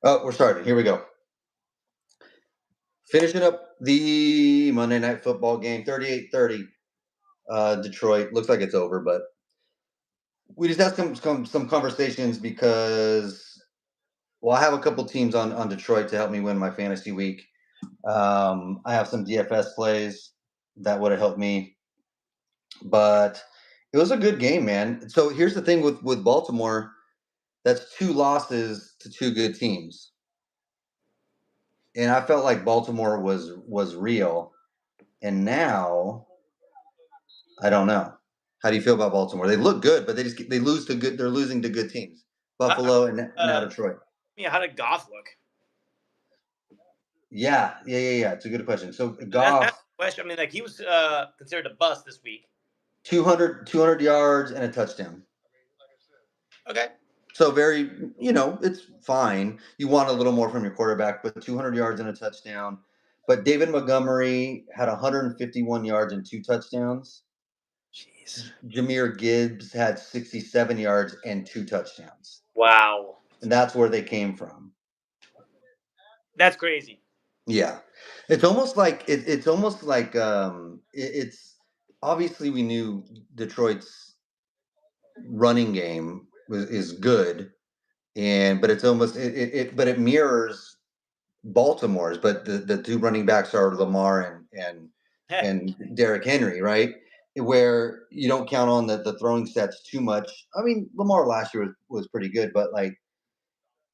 Oh, we're starting. Here we go. Finishing up the Monday Night Football game, 38-30. Detroit. Looks like it's over, but we just had some conversations because, well, I have a couple teams on Detroit to help me win my fantasy week. I have some DFS plays that would have helped me, but it was a good game, man. So here's the thing with Baltimore. That's 2 losses to 2 good teams. And I felt like Baltimore was real. And now I don't know. How do you feel about Baltimore? They look good, but they lose to good. They're losing to good teams. Buffalo and now Detroit. Yeah, how did Goff look? Yeah. It's a good question. So That's Goff, the question. I mean, like he was considered a bust this week. 200 yards and a touchdown. Okay. So very, it's fine. You want a little more from your quarterback, but 200 yards and a touchdown. But David Montgomery had 151 yards and 2 touchdowns. Jeez. Jahmyr Gibbs had 67 yards and 2 touchdowns. Wow. And that's where they came from. That's crazy. Yeah. It's almost like it's obviously we knew Detroit's running game is good, but it's almost but it mirrors Baltimore's, but the 2 running backs are Lamar and Derrick Henry, right? Where you don't count on the throwing sets too much. I mean, Lamar last year was pretty good, but like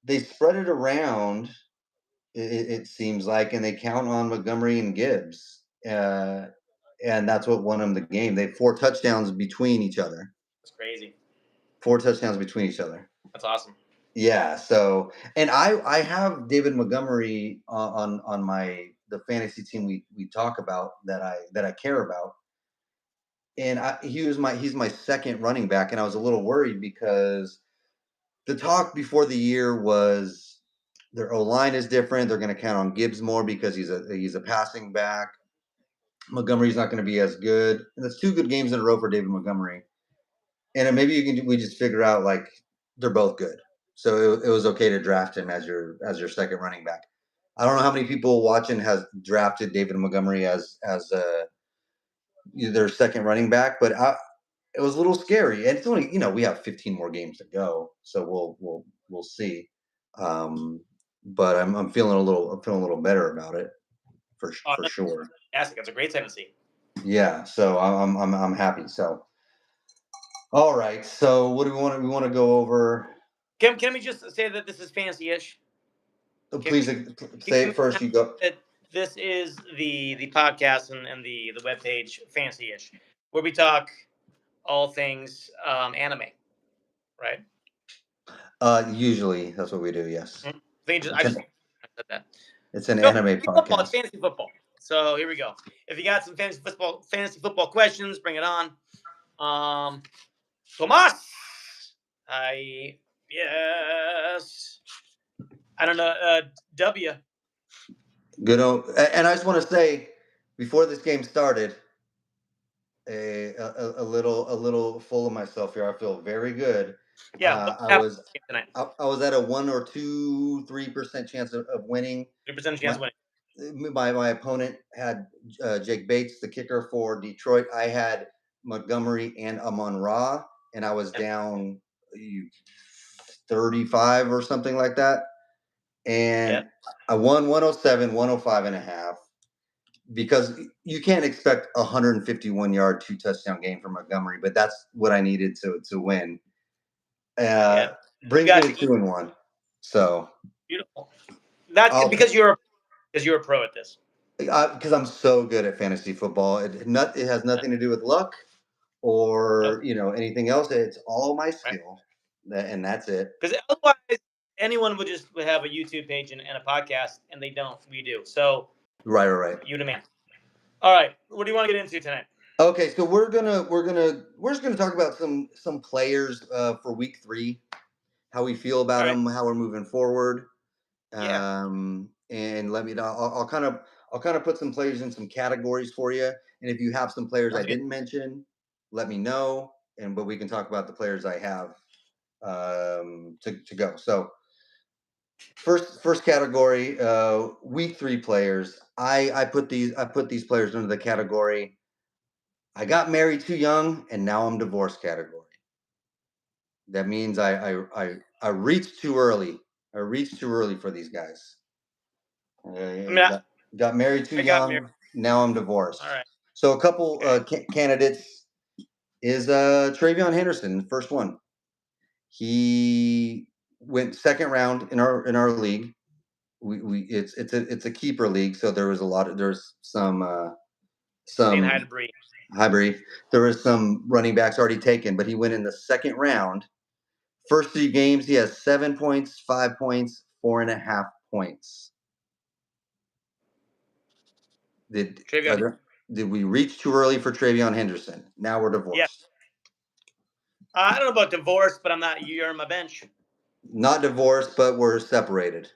they spread it around. It seems like, and they count on Montgomery and Gibbs, and that's what won them the game. They had 4 touchdowns between each other. That's crazy. 4 touchdowns between each other. That's awesome. Yeah. So, and I have David Montgomery on the fantasy team we talk about that I care about, and he's my second running back, and I was a little worried because the talk before the year was their O-line is different. They're going to count on Gibbs more because he's a passing back. Montgomery's not going to be as good. And that's 2 good games in a row for David Montgomery. And maybe we just figure out like they're both good. So it was okay to draft him as your second running back. I don't know how many people watching has drafted David Montgomery as their second running back, but it was a little scary. And it's only we have 15 more games to go, so we'll see. But I'm feeling a little better about it for sure. Fantastic. That's a great sign to see. Yeah, so I'm happy. So, all right. So, what do we want? We want to go over. Can we just say that this is fancy-ish? Please say it first. You go. This is the podcast and the webpage fancy-ish, where we talk all things anime, right? Usually that's what we do. Yes. I just said that. It's an anime podcast. It's fantasy football. So here we go. If you got some fantasy football questions, bring it on. Tomas. Yes. I don't know. W. Good. And I just want to say, before this game started, a little full of myself here. I feel very good. Yeah. I was at a 1 or 2, 3% chance of winning. 3% chance of winning. My opponent had Jake Bates, the kicker for Detroit. I had Montgomery and Amon-Ra, and I was down 35 or something like that. And I won 107, 105 and a half, because you can't expect a 151-yard, 2 touchdown game from Montgomery, but that's what I needed to win. Brings me to 2-1. So beautiful. That's because you're a pro at this. Because I'm so good at fantasy football. It has nothing to do with luck or anything else. It's all my skill, and that's it. Because otherwise, anyone would just have a YouTube page and a podcast, and they don't. We do. So right. You demand. All right. What do you want to get into tonight? Okay, so we're just gonna talk about some players for week 3, how we feel about them, how we're moving forward. And let me know. I'll kind of put some players in some categories for you, and if you have some players I didn't mention, let me know, but we can talk about the players I have to go. So First category, week 3 players. I put these players under the category. I got married too young, and now I'm divorced category. That means I reached too early. I reached too early for these guys. I mean, Got married too I got married. young. Now I'm divorced. All right. So a couple Okay. candidates is Travion Henderson, the first one. He went second round in our league. It's a keeper league, so there's Saying hi some to Bree. hybrid. There was some running backs already taken, but he went in the second round. First 3 games, he has 7 points, 5 points, 4.5 points. Did Travion. did we reach too early for Travion Henderson? Now we're Yeah. divorced. I don't know about divorce, but I'm not. You're on my bench. Not divorced, but we're separated.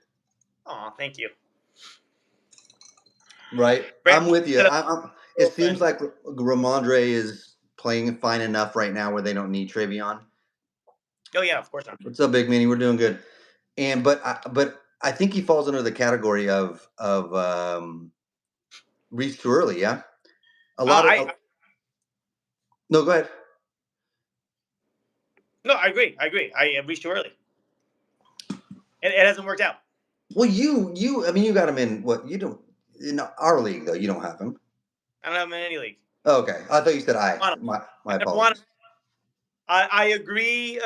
Oh, thank you. Right? I'm Brandon, with you. set up It girlfriend. seems like Ramondre is playing fine enough right now where they don't need Travion. Oh yeah, of course not. What's up, Big Meanie? We're doing good. But I think he falls under the category of reach too early. Yeah, a lot of no. Go ahead. No, I agree. I reached too early. It hasn't worked out. Well, I mean, you got him in what you don't in our league though. You don't have him. I don't have him in any league. Oh, okay, I thought you said I. I My never want. apologies. I agree.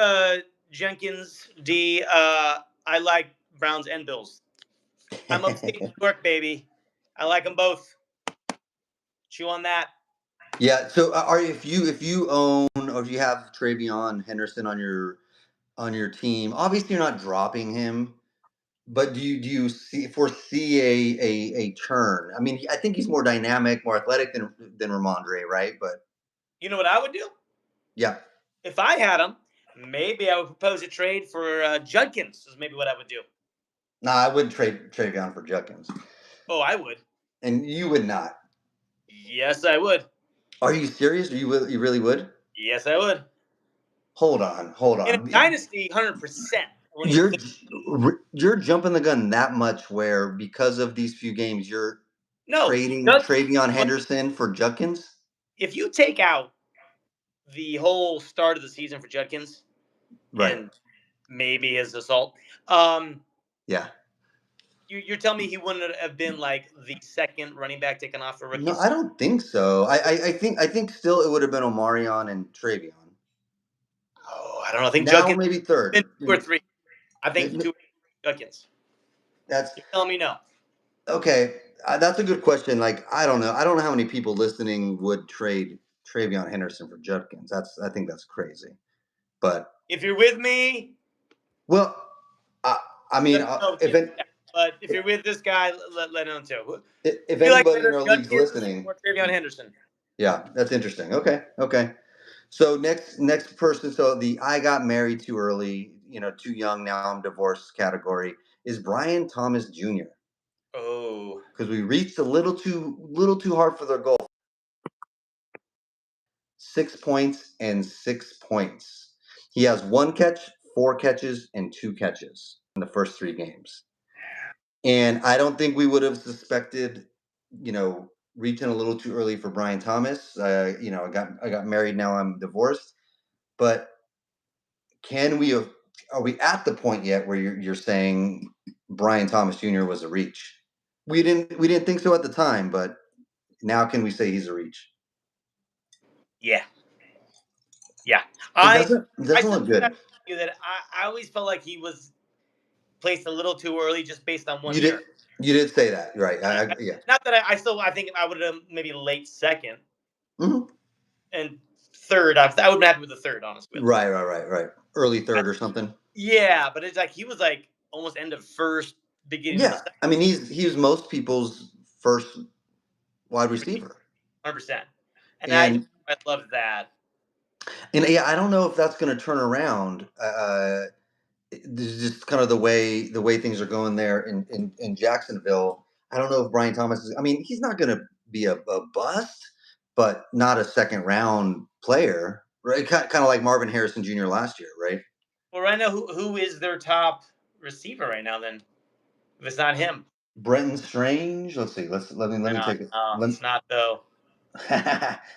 Jenkins D. I like Browns and Bills. I'm upstate New York, baby. I like them both. Chew on that. Yeah. So, if you own or if you have Travion Henderson on your team, obviously you're not dropping him. But do you foresee a turn? I mean, I think he's more dynamic, more athletic than Ramondre, right? But You know what I would do yeah, if I had him? Maybe I would propose a trade for Judkins. Is maybe what I would do. nah, I wouldn't trade Travion for Judkins, Oh, I would. and you would not. Yes, I would. Are you serious? You really would? Yes, I would. Hold on, hold In a on. dynasty, 100%. When you You're think, you're jumping the gun that much where because of these few games you're no, trading Judkins. Travion Henderson for Judkins? If you take out the whole start of the season for Judkins Right. and maybe his assault, um, Yeah. you're telling me he wouldn't have been like the second running back taken off for No, I rookies? don't think so. I think still it would have been Omarion and Travion. Oh, I don't know. I think Now Judkins maybe been third. 2 or 3. I think Maybe- 2 Judkins. That's You're telling me no. okay. That's a good question. Like I don't know. I don't know how many people listening would trade Travion Henderson for Judkins. I think that's crazy. But If you're with me, well, I, I mean, let me know if in the chat. But if you're with this guy, let him know too. if Do you like anybody in better our league's Judkins listening, or Travion Henderson? yeah, that's interesting. Okay. So next person. So the I got married too early, too young. Now I'm divorced category is Brian Thomas Jr. Oh, because we reached a little too hard for their goal. 6 points and 6 points. He has 1 catch, 4 catches, and 2 catches in the first 3 games. And I don't think we would have suspected, reaching a little too early for Brian Thomas. I got married. Now I'm divorced. But can we? Are we at the point yet where you're saying Brian Thomas Jr. was a reach? We didn't think so at the time, but now can we say he's a reach? yeah. Yeah. It I doesn't said look good. that I always felt like he was placed a little too early just based on one You did year. you did say that, right? Yeah. Not that I think I would have maybe late second Hmm. and third. I would have been happy with the third, honestly. Right. Early third or something. Yeah, but it's like he was like almost end of first, beginning of the Yeah, second. I mean he was most people's first wide receiver, 100%. And and I love that. yeah, I don't know if that's going to turn around. This is just kind of the way things are going there in Jacksonville. I don't know if Brian Thomas is. I mean, he's not going to be a bust, but not a second round player, right? Kind of like Marvin Harrison Jr. last year, right? Well, right now, who is their top receiver right now. Then if it's not him, Brenton Strange. Let's see. Let me no, take it. no, it's not though.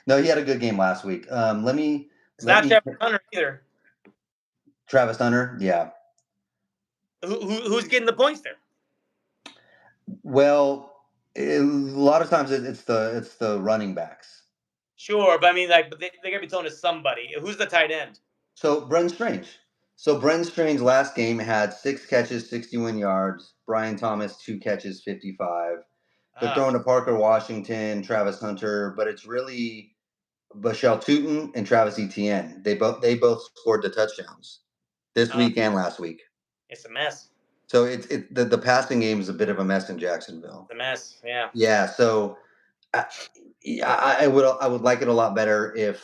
No, he had a good game last week. It's Let not me Trevor Hunter either. Travis Hunter. Yeah. Who's getting the points there? Well, a lot of times it's the running backs. Sure, but I mean, like, but they gotta be throwing to somebody. Who's the tight end? So Brenton Strange. So Brenton Strange last game had 6 catches, 61 yards. Brian Thomas 2 catches, 55. They're Ah, throwing to Parker Washington, Travis Hunter, but it's really Bashal Tutin and Travis Etienne. They both scored the touchdowns this ah, week and last week. it's a mess. So the passing game is a bit of a mess in Jacksonville. It's a mess. Yeah. Yeah, so I, yeah, I would like it a lot better if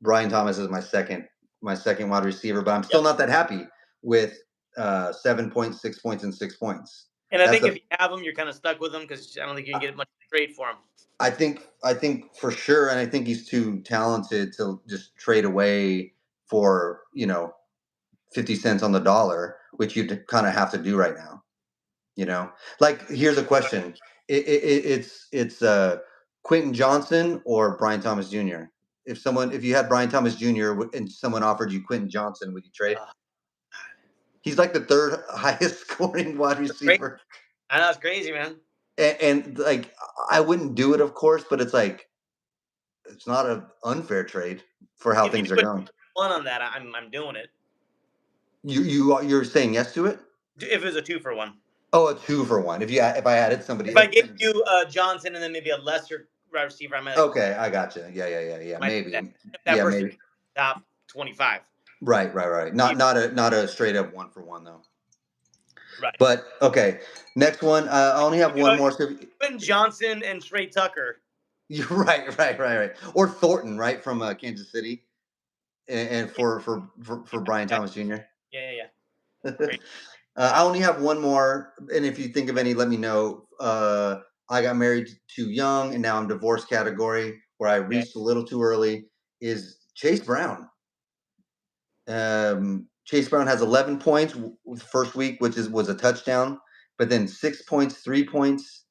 Brian Thomas is my second wide receiver, but I'm still Yep. not that happy with 7 points, 6 points, and 6 points. And I That's think if a you have him, you're kind of stuck with him because I don't think you can get much trade for him. I think for sure, and I think he's too talented to just trade away for 50 cents on the dollar, which you kind of have to do right now. Like here's a question: it's Quentin Johnson or Brian Thomas Jr. If you had Brian Thomas Jr. And someone offered you Quentin Johnson, would you trade? Uh, He's like the third highest scoring wide great. receiver, I know it's crazy, man. and like I wouldn't do it, of course, but it's like it's not an unfair trade for how If you things are do going. one on that, I'm doing it. You're saying yes to it? If it was a 2-for-1. Oh, a 2 for 1. If I added somebody, If I gave you Johnson and then maybe a lesser wide receiver, I okay, I gotcha. Yeah. might do that. Maybe. If that Yeah, person maybe. top 25. Right. Not a straight up 1 for 1 though. Right. But okay, next one. I only have one more. So Quentin Johnson and Trey Tucker. you're right. Or Thornton, right from Kansas City, and for Brian Thomas Jr. Yeah. Great. I only have one more, and if you think of any, let me know. I got married too young, and now I'm divorced category where I Okay. reached a little too early. Is Chase Brown? Chase Brown has 11 points the first week, which was a touchdown, but then 6 points, 3 points.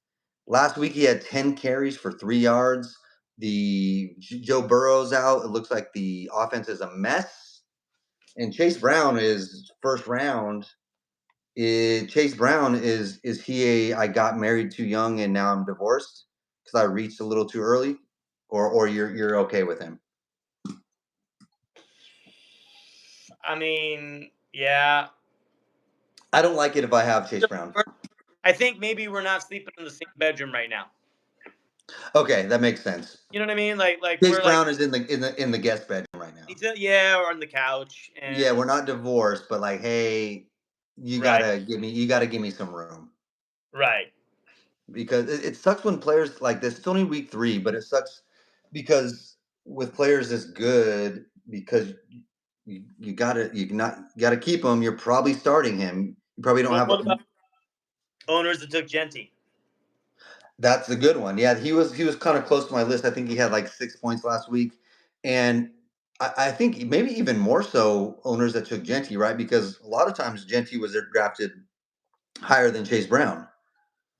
Last week he had 10 carries for 3 yards. The Joe Burrow's out. It looks like the offense is a mess. And Chase Brown is first round. Chase Brown is he a I got married too young and now I'm divorced because I reached a little too early, or you're okay with him? I mean, yeah. I don't like it if I have Chase Brown. I think maybe we're not sleeping in the same bedroom right now. Okay, that makes sense. You know what I mean? Like Chase we're like, Brown is in the guest bedroom right now. yeah, or on the couch, Yeah, and we're not divorced, but like, hey, you right, gotta give me some room right. because it sucks when players like this. It's only week 3, but it sucks because with players this good because you gotta keep him. You're probably starting him. You probably don't have What a. about owners that took Genty? That's a good one. Yeah, he was kind of close to my list. I think he had like 6 points last week, and I think maybe even more so owners that took Genty, right? Because a lot of times Genty was drafted higher than Chase Brown,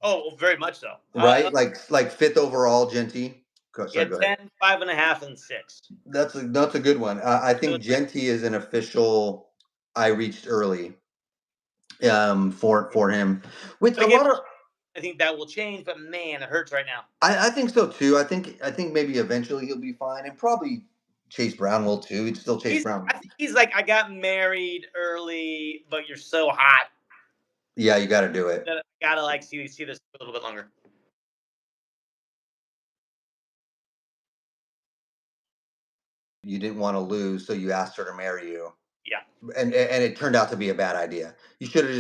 Oh, well, very much so. right? Like fifth overall Genty. Sorry, Yeah, go ahead. 10, 5.5, and 6. That's a good one. I It think was, Genty is an official. I reached early for him, which but a again, lot of. I think that will change. But man, it hurts right now. I think so too. I think maybe eventually he'll be fine, and probably Chase Brown will too. It's still Chase Brown. I think he's like, I got married early, but you're so hot Yeah, you got to do it. that I gotta like see this a little bit longer. You didn't want to lose, so you asked her to marry you, Yeah. and it turned out to be a bad idea. You should have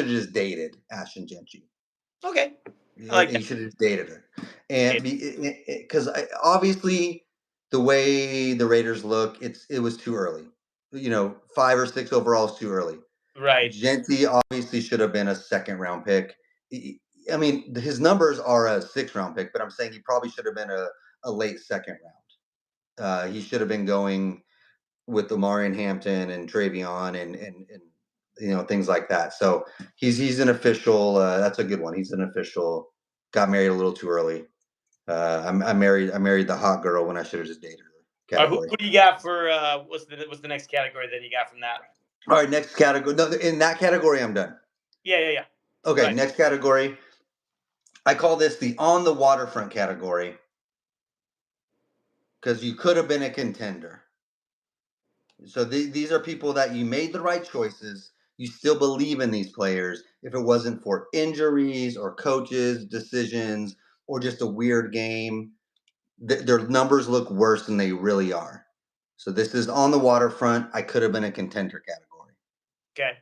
just dated Ashton Genty. Okay. I like You that. should have just dated her, and because obviously the way the Raiders look, it was too early. 5 or 6 overall is too early. Right. Genty obviously should have been a second round pick. I mean, his numbers are a 6 round pick, but I'm saying he probably should have been a late second round. He should have been going with Omarion Hampton and Travion and things like that. So he's an official. That's a good one. He's an official. Got married a little too early. I married the hot girl when I should have just dated her. Category. Who do you got for what's the next category that you got from that? All right, next category. No, in that category, I'm done. Yeah. Go Okay, ahead. next category. I call this the On the Waterfront category because you could have been a contender. So these are people that you made the right choices. You still believe in these players. If it wasn't for injuries or coaches' decisions or just a weird game, their numbers look worse than they really are. So this is On the Waterfront. I could have been a contender category. Okay.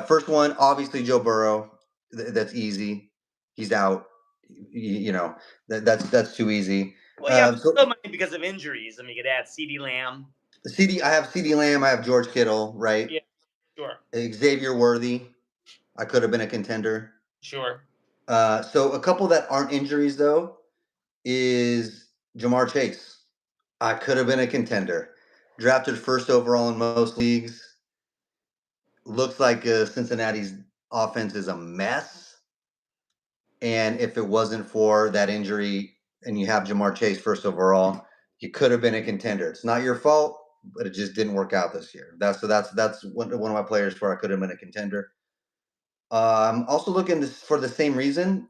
First one, obviously Joe Burrow. That's easy. He's out. That's too easy. Well, yeah, but So still might be because of injuries. I mean, you could add CD Lamb. I have CD Lamb. I have George Kittle. Right. Yeah, sure. Xavier Worthy. I could have been a contender. Sure. So a couple that aren't injuries though is Jamar Chase. I could have been a contender. Drafted first overall in most leagues. Looks like Cincinnati's offense is a mess. And if it wasn't for that injury and you have Jamar Chase first overall, you could have been a contender. It's not your fault, but it just didn't work out this year. That's one of my players where I could have been a contender. I'm also looking for the same reason,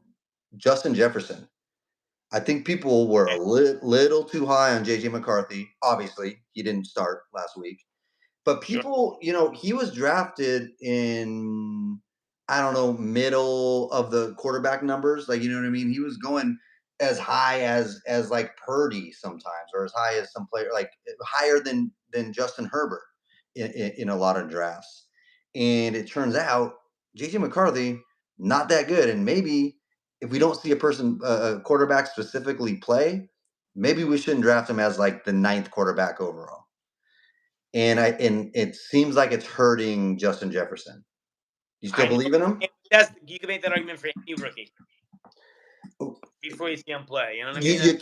Justin Jefferson. I think people were a little too high on JJ McCarthy. Obviously, he didn't start last week. But Sure. people, he was drafted in, I don't know, middle of the quarterback numbers. Like, you know what I mean? He was going as high as like Purdy sometimes, or as high as some player, like higher than Justin Herbert in a lot of drafts. And it turns out JJ McCarthy not that good. And maybe if we don't see a quarterback specifically play, maybe we shouldn't draft him as like the ninth quarterback overall. And it seems like it's hurting Justin Jefferson. You still I know. believe in him? You can make that argument for any rookie before you see him play. You know what I You mean?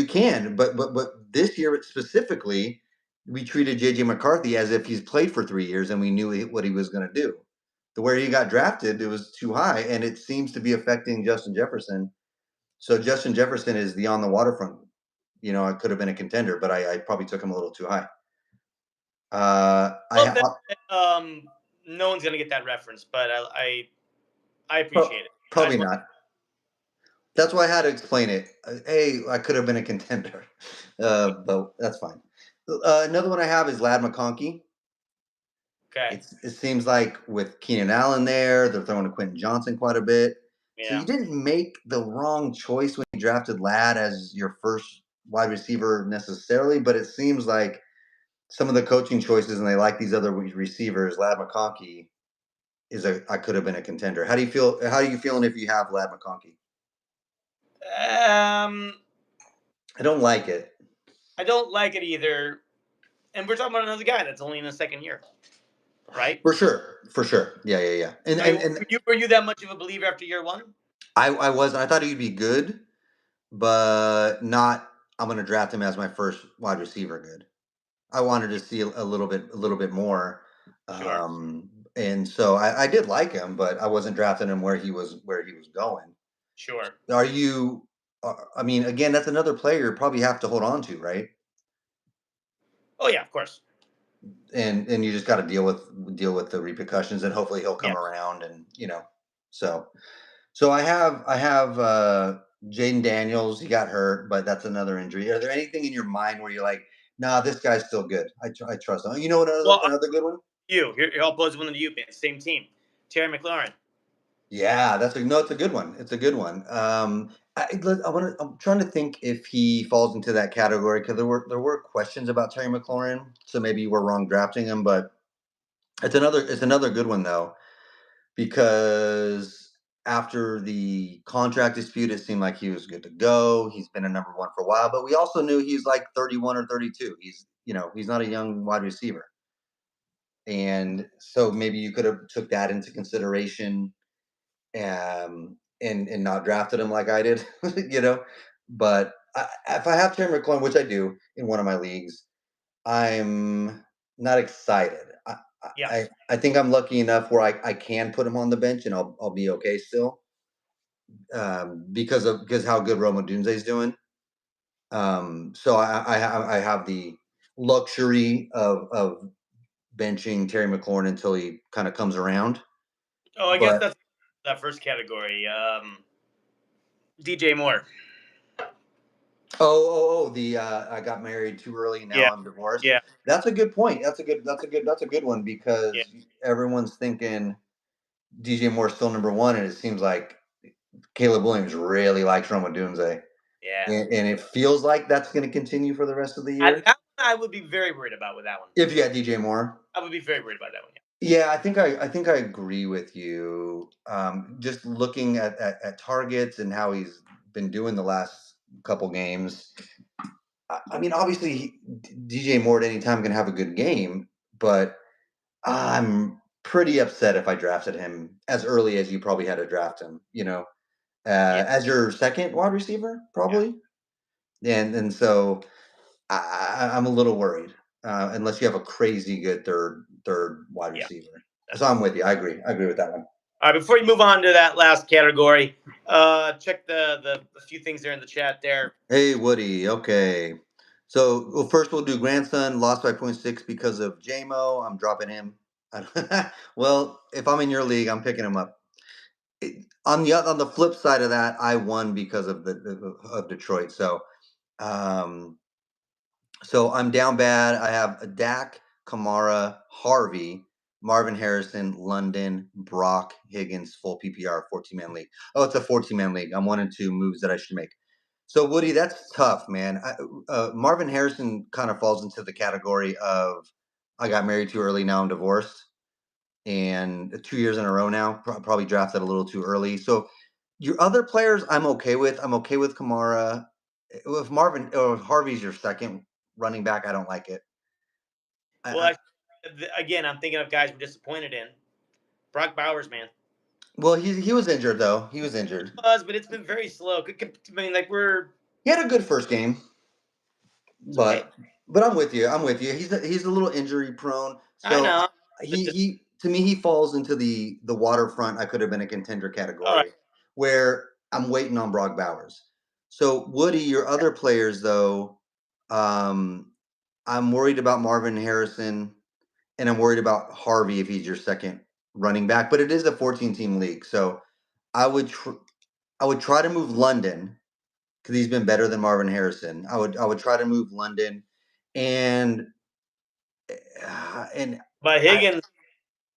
can, but this year specifically, we treated JJ McCarthy as if he's played for 3 years and we knew what he was going to do. The where he got drafted, it was too high, and it seems to be affecting Justin Jefferson. So Justin Jefferson is the On the Waterfront. I could have been a contender, but I probably took him a little too high. Well, no one's gonna get that reference, but I appreciate it. Probably not. That's why I had to explain it. Hey, I could have been a contender, but that's fine. Another one I have is Lad McConkey. Okay. It seems like with Keenan Allen there, they're throwing to Quentin Johnson quite a bit. So Yeah. you didn't make the wrong choice when you drafted Lad as your first wide receiver necessarily, but it seems like some of the coaching choices, and they like these other receivers. Lad McConkey I could have been a contender. How do you feel? How are you feeling if you have Lad McConkey? I don't like it. I don't like it either. And we're talking about another guy that's only in his second year, right? For sure. Yeah. And were you that much of a believer after year one? I was. I thought he'd be good, but not. I'm going to draft him as my first wide receiver. Good. I wanted to see a little bit more. Sure. And so I did like him, but I wasn't drafting him where he was going. Sure. Are you? I mean, again, that's another player you probably have to hold on to, right? Oh yeah, of course. And you just got to deal with the repercussions, and hopefully he'll come Yeah. around, and so I have Jaden Daniels. He got hurt, but that's another injury. Are there anything in your mind where you're like, nah, this guy's still good? I trust him. You know what? Another good one. Here, I'll pose one of you fans. Same team. Terry McLaurin. Yeah, it's a good one. It's a good one. I'm trying to think if he falls into that category because there were questions about Terry McLaurin, so maybe we're wrong drafting him, but it's another good one though, because after the contract dispute, it seemed like he was good to go. He's been a number one for a while, but we also knew he's like 31 or 32. He's not a young wide receiver, and so maybe you could have took that into consideration, and not drafted him like I did, But if I have Terry McLaurin, which I do in one of my leagues, I'm not excited. Yeah. I think I'm lucky enough where I can put him on the bench and I'll be okay still, because how good Roma is doing. So I have the luxury of benching Terry McLaurin until he kind of comes around. Oh, I guess But that's that first category. DJ Moore. the I got married too early. Now Yeah. I'm divorced. Yeah. That's a good point. That's a good one Yeah. because everyone's thinking DJ Moore's still number one, and it seems like Caleb Williams really likes Roma Dunze. Yeah. And it feels like that's going to continue for the rest of the And year. that one I would be very worried about with that one. If you got DJ Moore. I would be very worried about that one. Yeah, I think I agree with you. Just looking at targets and how he's been doing the last couple games. I mean, obviously, DJ Moore at any time can have a good game, but I'm pretty upset if I drafted him as early as you probably had to draft him. Yeah. As your second wide receiver, Yeah. probably. And so I'm a little worried, unless you have a crazy good third wide Yeah. receiver. That's So I'm with you. I agree. I agree with that one. All right, before you move on to that last category, check the few things there in the chat there. Hey, Woody. Okay. So first we'll do grandson lost by 0.6 because of JMO. I'm dropping him. Well, if I'm in your league, I'm picking him up. On the flip side of that, I won because of of Detroit. Um, So I'm down bad. I have Dak, Kamara, Harvey, Marvin Harrison, London, Brock, Higgins, full PPR, 14-man league. Oh, it's a 14-man league. I'm 1 and 2 moves that I should make. So Woody, that's tough, man. Marvin Harrison kind of falls into the category of I got married too early. Now I'm divorced, and 2 years in a row now. Probably drafted a little too early. So your other players, I'm okay with. I'm okay with Kamara. If Marvin or if Harvey's your second running back, I don't like it. Well, I again, I'm thinking of guys we're disappointed in. Brock Bowers, man, Well, he was injured though. He was injured. but it's been very slow. I mean, like we're He had a good first game, it's okay. but I'm with you. I'm with you. He's a little injury prone. I So know. But he to me he falls into the waterfront. I could have been a contender all right. category where I'm waiting on Brock Bowers. So Woody, your other players though, um, I'm worried about Marvin Harrison and I'm worried about Harvey if he's your second running back. But it is a 14-team league, so I would I would try to move London because he's been better than Marvin Harrison. I would try to move London, and and But I Higgins,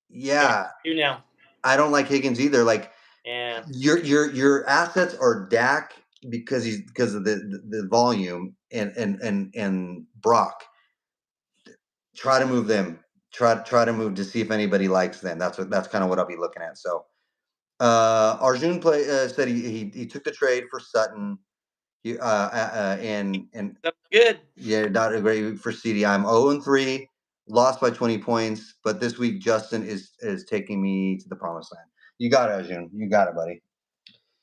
yeah, yeah, you now. I don't like Higgins either. Like Yeah. your assets are Dak because of the volume and Brock. Try to move them. Try to move to see if anybody likes them. That's kind of what I'll be looking at. So Arjun said he took the trade for Sutton. And That's good. yeah, not a great week for CD. I'm 0-3, lost by 20 points, but this week Justin is taking me to the promised land. You got it, Arjun. You got it, buddy.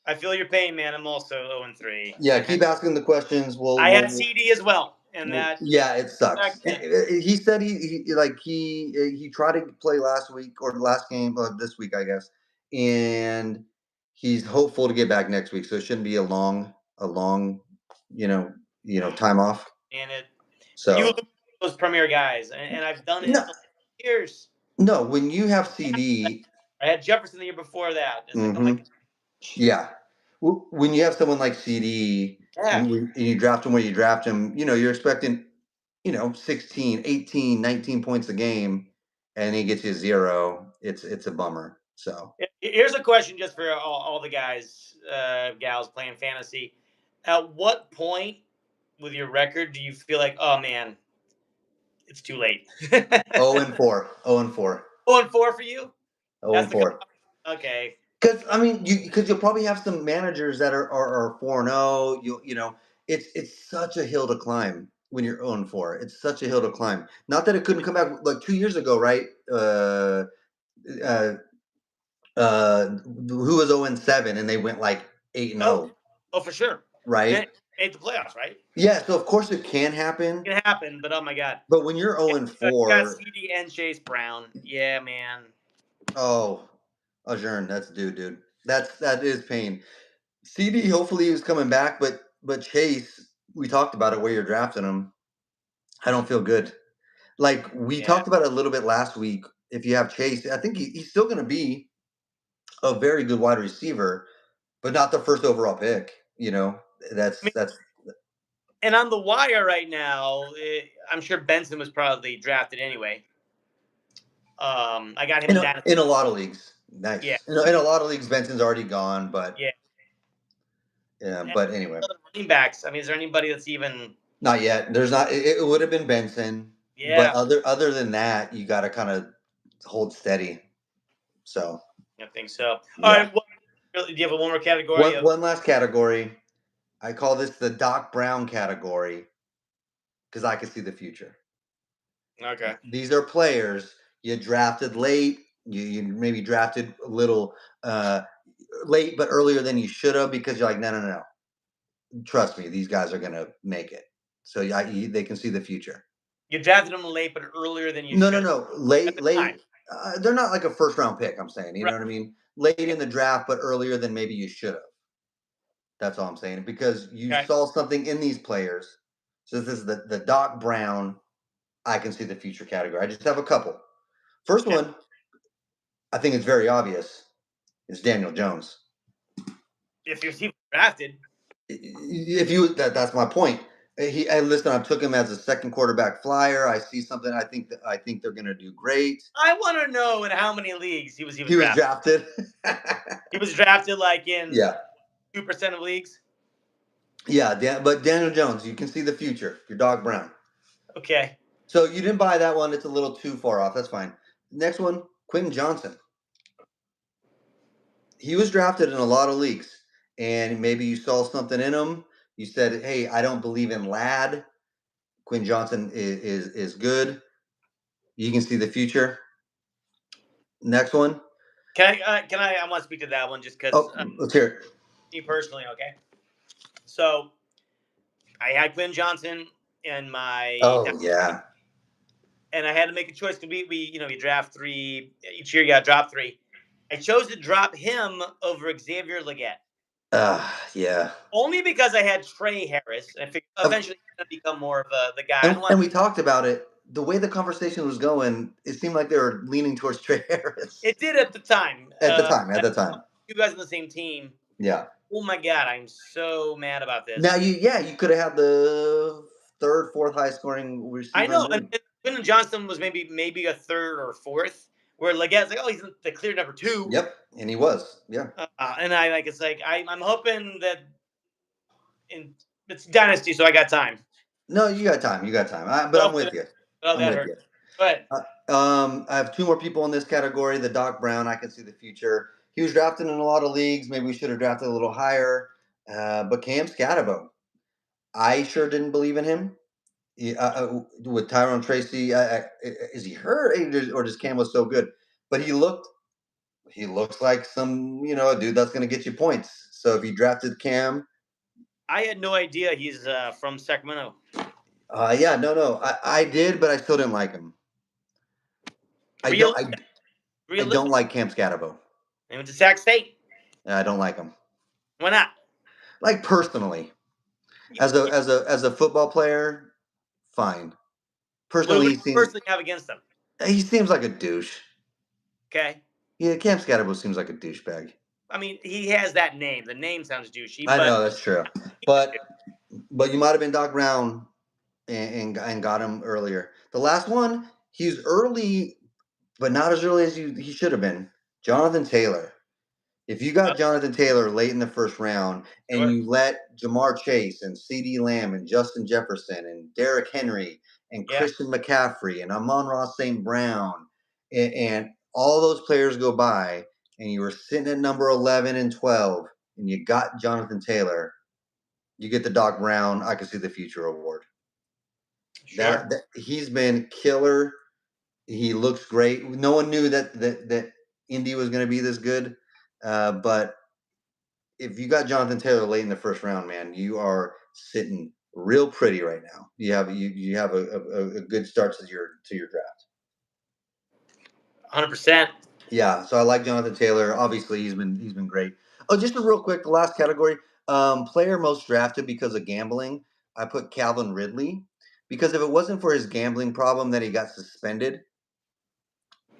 I feel your pain, man. I'm also 0-3. Yeah, keep asking the questions. I had CD as well, and that Yeah, it sucks. back then. He said he tried to play last week or last game this week, I guess, and he's hopeful to get back next week. So it shouldn't be a long, time off. And you So lose those premier guys, and I've done it no, for years. no, when you have CD, I had Jefferson the year before that. It's like, oh my hmm god, yeah, when you have someone like CD yeah. and you draft him where you draft him, you're expecting 16, 18, 19 points a game, and he gets you 0. It's a bummer. So Here's a question just for all the guys, gals playing fantasy. At what point with your record do you feel like, oh man, it's too late? 0-4, 0-4, 0-4 for you? That's the 0-4. okay. Because I mean, you'll probably have some managers that are 4-0. It's such a hill to climb when you're 0-4. It's such a hill to climb. Not that it couldn't come back like 2 years ago, right? Uh, who was 0-7 and they went like 8-0, Oh, for sure. right? made the playoffs, right? Yeah, so of course it can happen, It can happen, but oh my god. but when you're Yeah, 0 and you got 4, CD and Chase Brown. Yeah, man. oh, Ajern, that's dude. That is pain. CD hopefully is coming back, but Chase, we talked about it where you're drafting him. I don't feel good. Like we Yeah. talked about it a little bit last week. If you have Chase, I think he's still going to be a very good wide receiver, but not the first overall pick. You know, I mean, that's and on the wire right now, I'm sure Benson was probably drafted anyway. I got him in Dynasty. in a lot of leagues. Yeah, Nice. In a lot of leagues, Benson's already gone, but yeah. yeah. And But anyway, other running backs. I mean, is there anybody that's even? not yet. There's not. It would have been Benson, but Yeah, other than that, you got to kind of hold steady. So I think so. All yeah. right. Do you have one more category One of? one last category. I call this the Doc Brown category because I can see the future. Okay. These are players you drafted late. You maybe drafted a little late, but earlier than you should have because you're like, no. Trust me, these guys are gonna make it. So they can see the future. You drafted them late, but earlier than you No, should no. at Late, the time. late. They're not like a first round pick. I'm saying, you know Right. what I mean? Late I in get- the draft, but earlier than maybe you should have. That's all I'm saying because you Okay. saw something in these players. So this is the Doc Brown. I can see the future category. I just have a couple. First Okay. one, I think it's very obvious. It's Daniel Jones. If you're even drafted, If you that's my point. Listen. I took him as a second quarterback flyer. I see something. I think they're going to do great. I want to know in how many leagues he was even He was drafted. drafted. He was drafted like in Yeah, 2% of leagues. yeah. But Daniel Jones, you can see the future. Your Dog Brown. Okay. So you didn't buy that one. It's a little too far off. That's fine. Next one, Quentin Johnson. He was drafted in a lot of leagues, and maybe you saw something in him. You said, "Hey, I don't believe in lad. Quinn Johnson is good. You can see the future." Next one. Can I? Can I? I want to speak to that one just because Oh, let's hear it. me personally. Okay. So I had Quinn Johnson in my, Oh yeah. and I had to make a choice because we draft three each year. You got to drop three. I chose to drop him over Xavier Legette Yeah. only because I had Trey Harris, and I figured Of- eventually he's going to become more of the guy. I And don't want. and we talked about it. The way the conversation was going, it seemed like they were leaning towards Trey Harris It did at the time. at the time. At the time. You guys on the same team. Yeah. Oh my god, I'm so mad about Now this. you could have had the third, fourth highest scoring I receiver in know, the and league. Quentin Johnson was maybe a third or fourth, where Legette's like, oh, he's the clear number two. Yep, and he was. Yeah. And I like it's like I'm hoping that in it's dynasty, so I got time. No, you got time. You got time. But But I'm hopefully, with you. oh, I'm that with hurt. you. But I have two more people in this category. The Doc Brown, I can see the future. He was drafted in a lot of leagues. Maybe we should have drafted a little higher. But Cam Scatabo, I sure didn't believe in him. With Tyrone Tracy, is he hurt or does Cam was so good? But he looks like some a dude that's going to get you points. So if you drafted Cam, I had no idea he's from Sacramento. yeah, no, I did, but I still didn't like him. I Real, don't I, I don't realistic. like Cam Scatabo. He went to Sac State. I don't like him. Why not? Like personally, as a football player, fine. What Personally, would you personally have against him? he seems like a douche. Okay. Yeah, Cam Scatabo seems like a douchebag. I mean, he has that name. The name sounds douchey, I but know that's true, but you might have been Doc Brown and got him earlier. The last one, he's early, but not as early as he should have been. Jonathan Taylor. If you got Jonathan Taylor late in the first round and sure. you let Jamar Chase and CeeDee Lamb and Justin Jefferson and Derrick Henry and Yeah. Christian McCaffrey and Amon-Ra St. Brown and all those players go by and you were sitting at number 11 and 12 and you got Jonathan Taylor, you get the Doc Brown I Can See the Future award. Sure. That he's been killer. He looks great. No one knew that Indy was going to be this good, but if you got Jonathan Taylor late in the first round, man, you are sitting real pretty right now. You have a good start to your draft. 100%. Yeah, so I like Jonathan Taylor. Obviously, he's been great. Oh, just a real quick, the last category, player most drafted because of gambling. I put Calvin Ridley because if it wasn't for his gambling problem that he got suspended,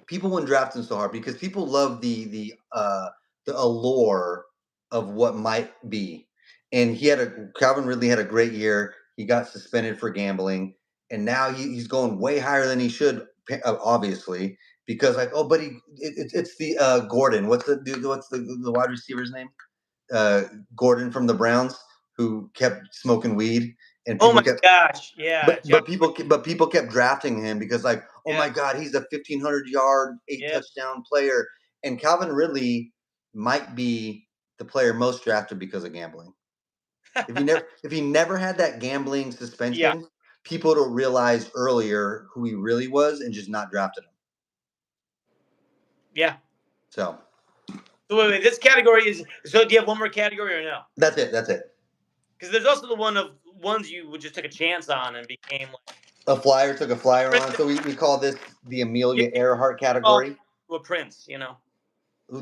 people wouldn't draft him so hard because people love the allure of what might be. And Calvin Ridley had a great year. He got suspended for gambling, and now he's going way higher than he should, obviously, because like but it's the Gordon. What's the wide receiver's name? Uh, Gordon from the Browns who kept smoking weed, and Oh people my kept gosh. Yeah. but people kept drafting him because like, oh my Yeah. God, he's a 1,500 yard, 8 Yep. touchdown player, and Calvin Ridley might be the player most drafted because of gambling. If he never had that gambling Yeah. suspension, people would have realized earlier who he really was and just not drafted him. Yeah. So wait. This category is. So do you have one more category or no? that's it. That's it. Because there's also the one of ones you would just took a chance on and became like A flyer took a flyer on, Prince. so we call this the You Amelia Earhart fall category. to a prince.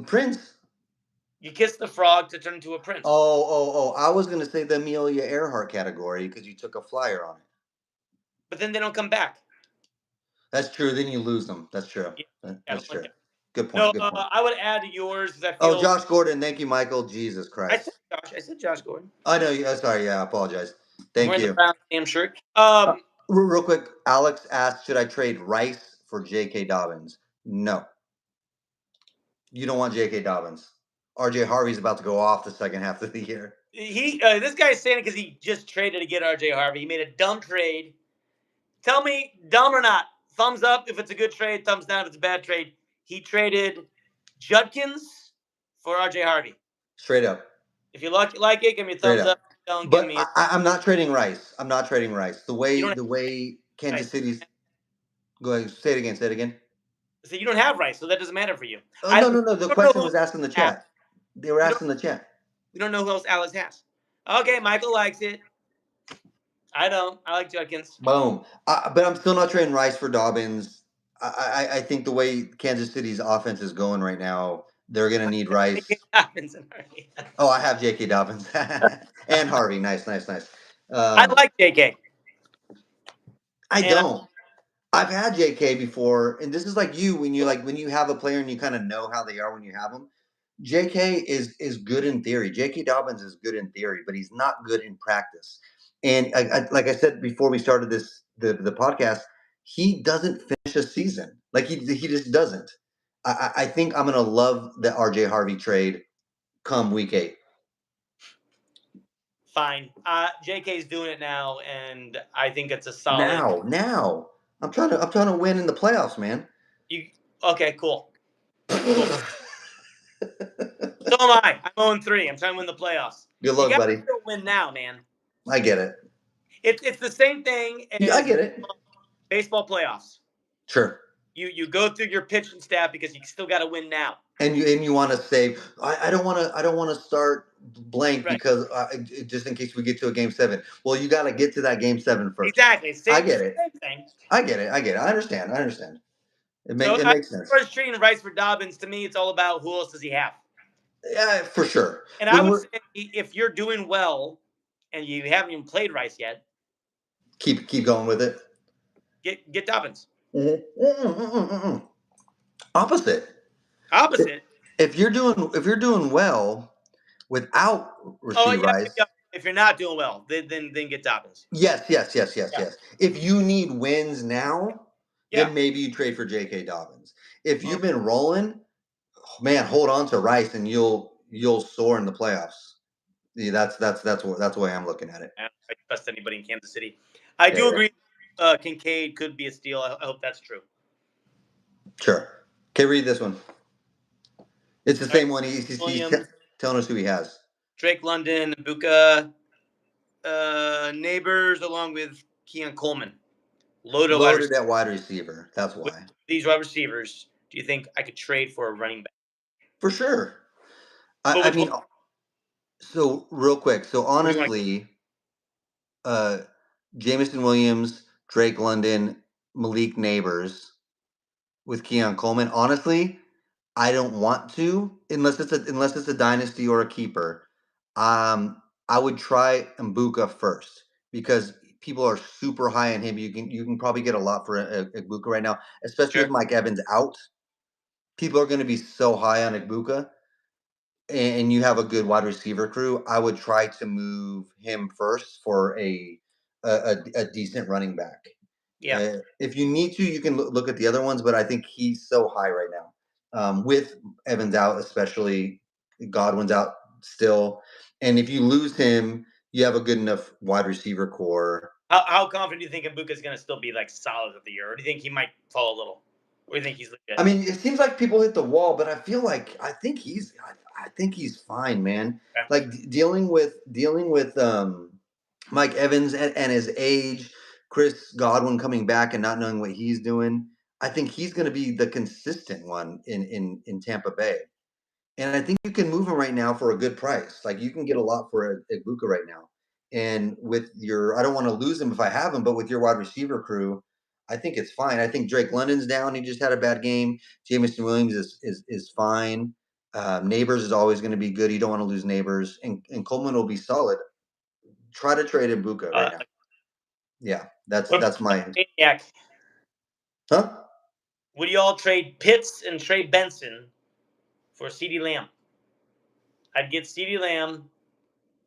Prince. You kiss the frog to turn into a prince. Oh! I was gonna say the Amelia Earhart category because you took a flyer on it. But then they don't come back. That's true. Then you lose them. That's true. Yeah, I That's don't like true. that. Good point. No, Good point. I would add to yours because I Oh, feel. Josh Gordon. Thank you, Michael. Jesus I said Christ. Josh. I said Josh Gordon. I know you. Sorry. Yeah, I apologize. I'm Thank wearing the you. brown damn shirt. Real quick, Alex asked, should I trade Rice for J.K. Dobbins? No. You don't want J.K. Dobbins. R.J. Harvey's about to go off the second half of the year. This guy's saying it because he just traded to get RJ Harvey. He made a dumb trade. Tell me, dumb or not? Thumbs up if it's a good trade. Thumbs down if it's a bad trade. He traded Judkins for RJ Harvey. Straight up. If you like it, give me a Straight thumbs up. up. Don't give But me. I'm not trading Rice. I'm not trading Rice. The You don't way have Kansas Rice. City's. Go ahead. Say it again. Say it again. So you don't have Rice, so that doesn't matter for you. Oh I no, don't, no, no. The don't know question who was asked in the has. chat. They were We asked don't, in the chat. we don't know who else Alex has. Okay, Michael likes it. I don't. I like Judkins. Boom. But I'm still not trading Rice for Dobbins. I think the way Kansas City's offense is going right now, they're gonna need Rice. Oh, I have J.K. Dobbins and Harvey. Nice, nice, nice. I like JK. I And don't. I've had J.K. before, and this is like you when you have a player and you kind of know how they are when you have them. J.K. is good in theory. J.K. Dobbins is good in theory, but he's not good in practice. And like I said before we started the podcast, he doesn't finish a season. Like he just doesn't. I think I'm gonna love the R.J. Harvey trade come week 8. fine. JK's doing it now, and I think it's a solid. Now, I'm trying to win in the playoffs, man. Okay? Cool. So am I. I'm 0-3. I'm trying to win the playoffs. Good You luck, got buddy. to win now, man. I get it. It's the same thing I as get it. baseball playoffs. Sure. You go through your pitching staff because you still got to win now. And you want to save. I don't want to start blank Right. because just in case we get to a game 7. Well, you got to get to that game 7 first. Exactly. I get it. Same thing. I get it. I understand. It makes sense. As far as treating Rice for Dobbins, to me, it's all about who else does he have. Yeah, for sure. And I would say if you're doing well and you haven't even played Rice yet, keep going with it. Get Dobbins. Opposite. If you're doing well without Rasheed Rice. Yeah. If you're not doing well, then get Dobbins. Yes. If you need wins now, then maybe you trade for J.K. Dobbins. If you've been rolling, man, hold on to Rice and you'll soar in the playoffs. Yeah, that's the way I'm looking at it. I don't trust anybody in Kansas City. I do agree. Kincaid could be a steal. I hope that's true. Sure. Okay, read this one. It's the same one. He's telling us who he has. Drake London, Buka, Neighbors, along with Keon Coleman. Loaded at wide receiver. That's why. With these wide receivers, do you think I could trade for a running back? For sure. I mean, so real quick. So honestly, uh, Jamison Williams, Drake London, Malik Neighbors with Keon Coleman. Honestly, I don't want to unless it's a dynasty or a keeper. I would try Mbuka first because people are super high on him. You can probably get a lot for Mbuka right now, especially Sure. with Mike Evans out. People are going to be so high on Mbuka, and you have a good wide receiver crew. I would try to move him first for a decent running back. Yeah. If you need to, you can look at the other ones, but I think he's so high right now. With Evans out, especially Godwin's out still, and if you lose him, you have a good enough wide receiver core. How confident do you think Mbuka is going to still be like solid of the year, or do you think he might fall a little? Or do you think he's legit? I mean, it seems like people hit the wall, but I think he's fine, man. Okay. Like dealing with Mike Evans and his age, Chris Godwin coming back and not knowing what he's doing. I think he's going to be the consistent one in Tampa Bay. And I think you can move him right now for a good price. Like you can get a lot for Ibuka right now. And with I don't want to lose him if I have him, but with your wide receiver crew, I think it's fine. I think Drake London's down. He just had a bad game. Jamison Williams is fine. Neighbors is always going to be good. You don't want to lose Neighbors, and Coleman will be solid. Try to trade Ibuka right Uh, now. Yeah, that's what that's about my Maniac? huh. Would you all trade Pitts and Trey Benson for CeeDee Lamb? I'd get CeeDee Lamb.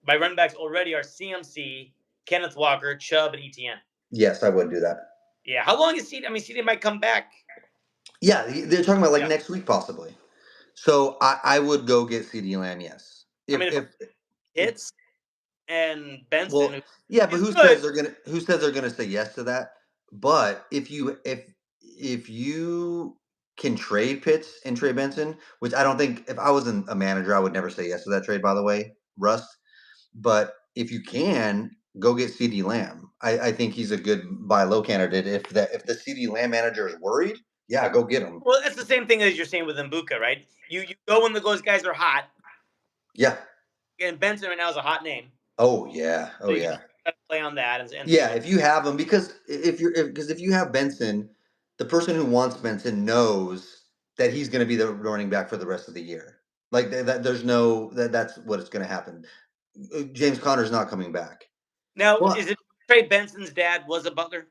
My running backs already are CMC, Kenneth Walker, Chubb, and ETN. Yes, I would do that. Yeah. How long is CeeDee? I mean, CeeDee might come back. Yeah, they're talking about like Yeah. next week possibly. So I would go get CD Lamb. Yes, I if mean, if if Pitts and Benson, well, yeah, but he's who good. says they're gonna say yes to that? But if you can trade Pitts and Trey Benson, which I don't think if I was a manager, I would never say yes to that trade. By the way, Rust. But if you can go get CD Lamb, I think he's a good buy low candidate. If the CD Lamb manager is worried, yeah, go get him. Well, that's the same thing as you're saying with Mbuka, right? You go when those guys are hot, Yeah. and Benson right now is a hot name, Oh yeah. so Oh you can yeah. just try to play on that and see Yeah, what. if you have him, because if you have Benson, the person who wants Benson knows that he's going to be the running back for the rest of the year. Like there's no that's what it's going to happen. James Conner's not coming back. Now, Well, is it Trey Benson's dad was a butler?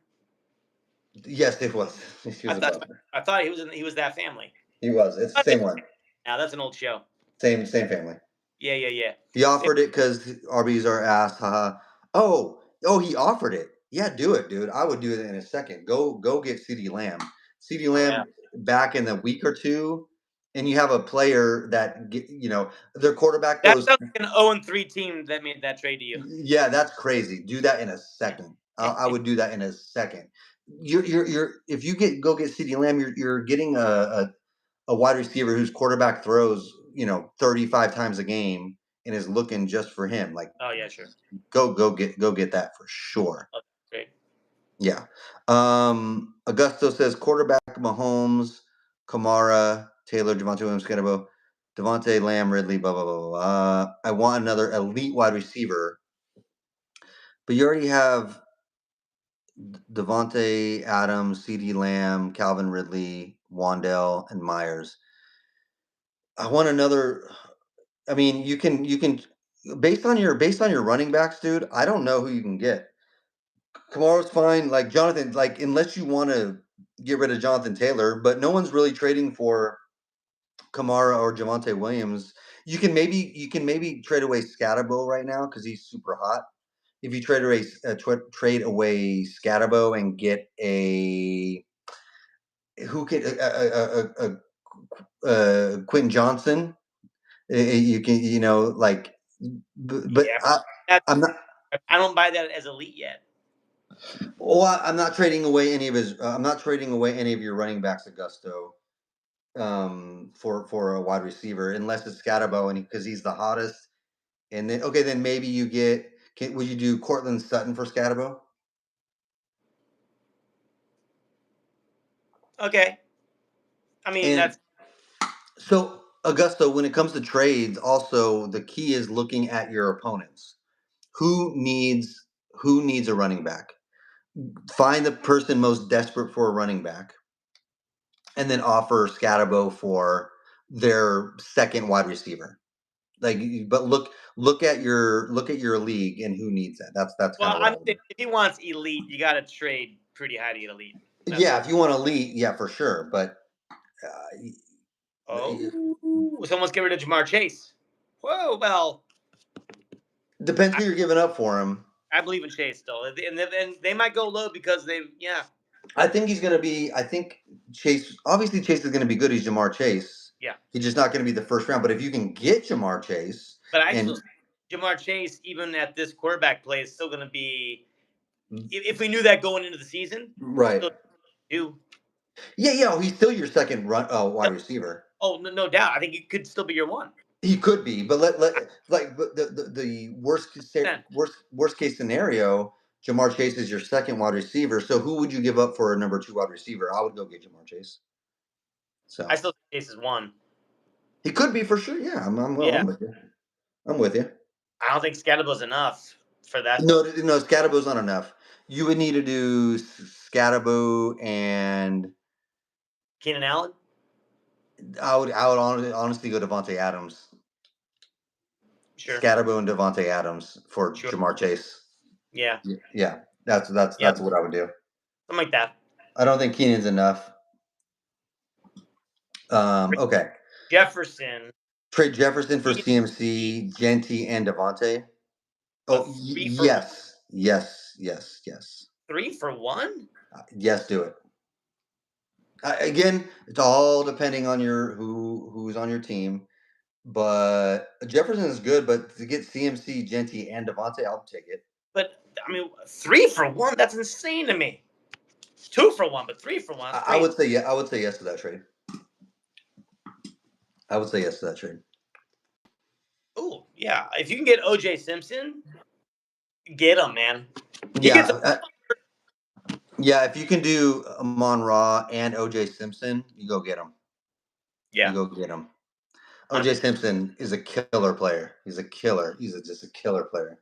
yes, it was. He I was a thought butler. I thought he was that family. He was. It's the same one. Now that's an old show. Same family. Yeah, yeah, yeah. He offered it because RBs are ass. Haha. Oh, he offered it. Yeah, do it, dude. I would do it in a second. Go get CD Lamb. CD Oh yeah. Lamb back in a week or two, and you have a player that their quarterback That goes. sounds like an 0-3 team that made that trade to you. Yeah, that's crazy. Do that in a second. I would do that in a second. You're if you go get CD Lamb, you're getting a wide receiver whose quarterback throws 35 times a game and is looking just for him. Like Oh yeah, sure. go get that for sure. Oh, great. Yeah. Augusto says quarterback Mahomes, Kamara, Taylor, Javante Williams, Scannabo, Devontae Lamb, Ridley, blah blah blah blah. I want another elite wide receiver, but you already have Devontae Adams, CD Lamb, Calvin Ridley, Wandell, and Myers. I want another. I mean, you can based on your running backs, dude. I don't know who you can get. Kamara's fine, like Jonathan, like unless you want to get rid of Jonathan Taylor, but no one's really trading for Kamara or Javante Williams. You can maybe trade away Scatterbo right now because he's super hot. If you trade away Scatterbo and get a who can Quentin Johnson, you can like, but Yeah, that, I'm not. I don't buy that as elite yet. Well, I'm not trading away any of his. I'm not trading away any of your running backs, Augusto, for a wide receiver, unless it's Scatterbo, and because he's the hottest. And then okay, then maybe you get. Would you do Cortland Sutton for Scatterbo? Okay. I mean And that's so Augusto, when it comes to trades, also the key is looking at your opponents. Who needs who needs a running back. Find the person most desperate for a running back, and then offer Scatabo for their second wide receiver. Like, but look at your league and who needs that. That's kind Well, of what I'm I would do. saying if he wants elite, you got to trade pretty high to get elite. That's Yeah, if you want elite, yeah, for sure. But someone's getting rid of Jamar Chase. Whoa, well, depends I, who you're giving up for him. I believe in Chase still, and they might go low because yeah. I think he's going to be. I think Chase. Obviously, Chase is going to be good. He's Jamar Chase. Yeah. He's just not going to be the first round. But if you can get Jamar Chase, But I and still Jamar Chase, even at this quarterback play, is still going to be. If we knew that going into the season, right, still do. yeah, he's still your second wide receiver. Oh, no doubt. I think he could still be your one. He could be, but but the worst case scenario, Jamar Chase is your second wide receiver. So who would you give up for a number 2 wide receiver? I would go get Jamar Chase. So I still think Chase is one. he could be for sure. Yeah, Yeah. I'm with you. I'm with you. I don't think Scadabo's enough for that. No, Scadabo's not enough. You would need to do Scadabo and Keenan Allen. I would honestly go Devontae Adams. Sure. Scadabo and Devontae Adams for Jamar Chase. Yeah. Yeah. That's what I would do. Something like that. I don't think Keenan's enough. Okay. Jefferson. Trade Jefferson for CMC, Genty, and Devontae. Oh, yes. 3 for 1? Yes, do it. Again, it's all depending on who's on your team. But Jefferson is good, but to get CMC, Genty, and Devontae, I'll take it. But I mean, 3 for 1? That's insane to me. 2 for 1, but 3 for 1. I would say I would say yes to that trade. I would say yes to that trade. Oh yeah, if you can get OJ Simpson, get him, man. Yeah, if you can do Amon Ra and OJ Simpson, you go get him. Yeah, you go get him. OJ Simpson is a killer player. He's a killer. He's just a killer player.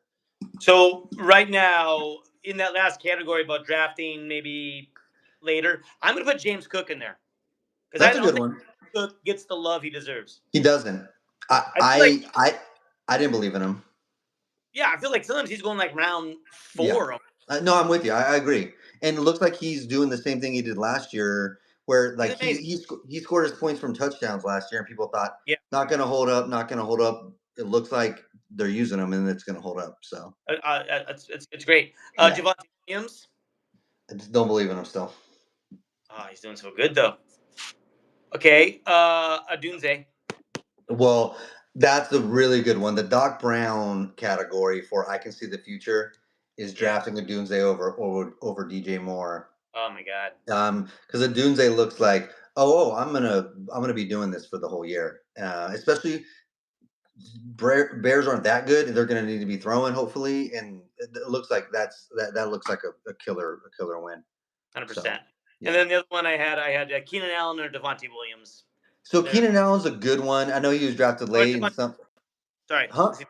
So right now, in that last category about drafting, maybe later, I'm going to put James Cook in there because That's a good one. Cook gets the love he deserves. He doesn't. I didn't believe in him. Yeah, I feel like sometimes he's going like round 4. Yeah. No, I'm with you. I agree. And it looks like he's doing the same thing he did last year, where like he scored his points from touchdowns last year, and people thought, not going to hold up, not going to hold up. It looks like they're using him, and it's going to hold up. So it's great. Javonte Williams. I just don't believe in him still. Oh, he's doing so good though. Okay, Adunze. Well, that's a really good one. The Doc Brown category for I can see the future is drafting Adunze over DJ Moore. Oh my God. Because Adunze looks like I'm gonna be doing this for the whole year. Especially Bears aren't that good. They're gonna need to be throwing hopefully, and it looks like that looks like a killer win. 100%. And then the other one I had Keenan Allen or Devontae Williams. So Keenan Allen's a good one. I know he was drafted late and some. Sorry, Devontae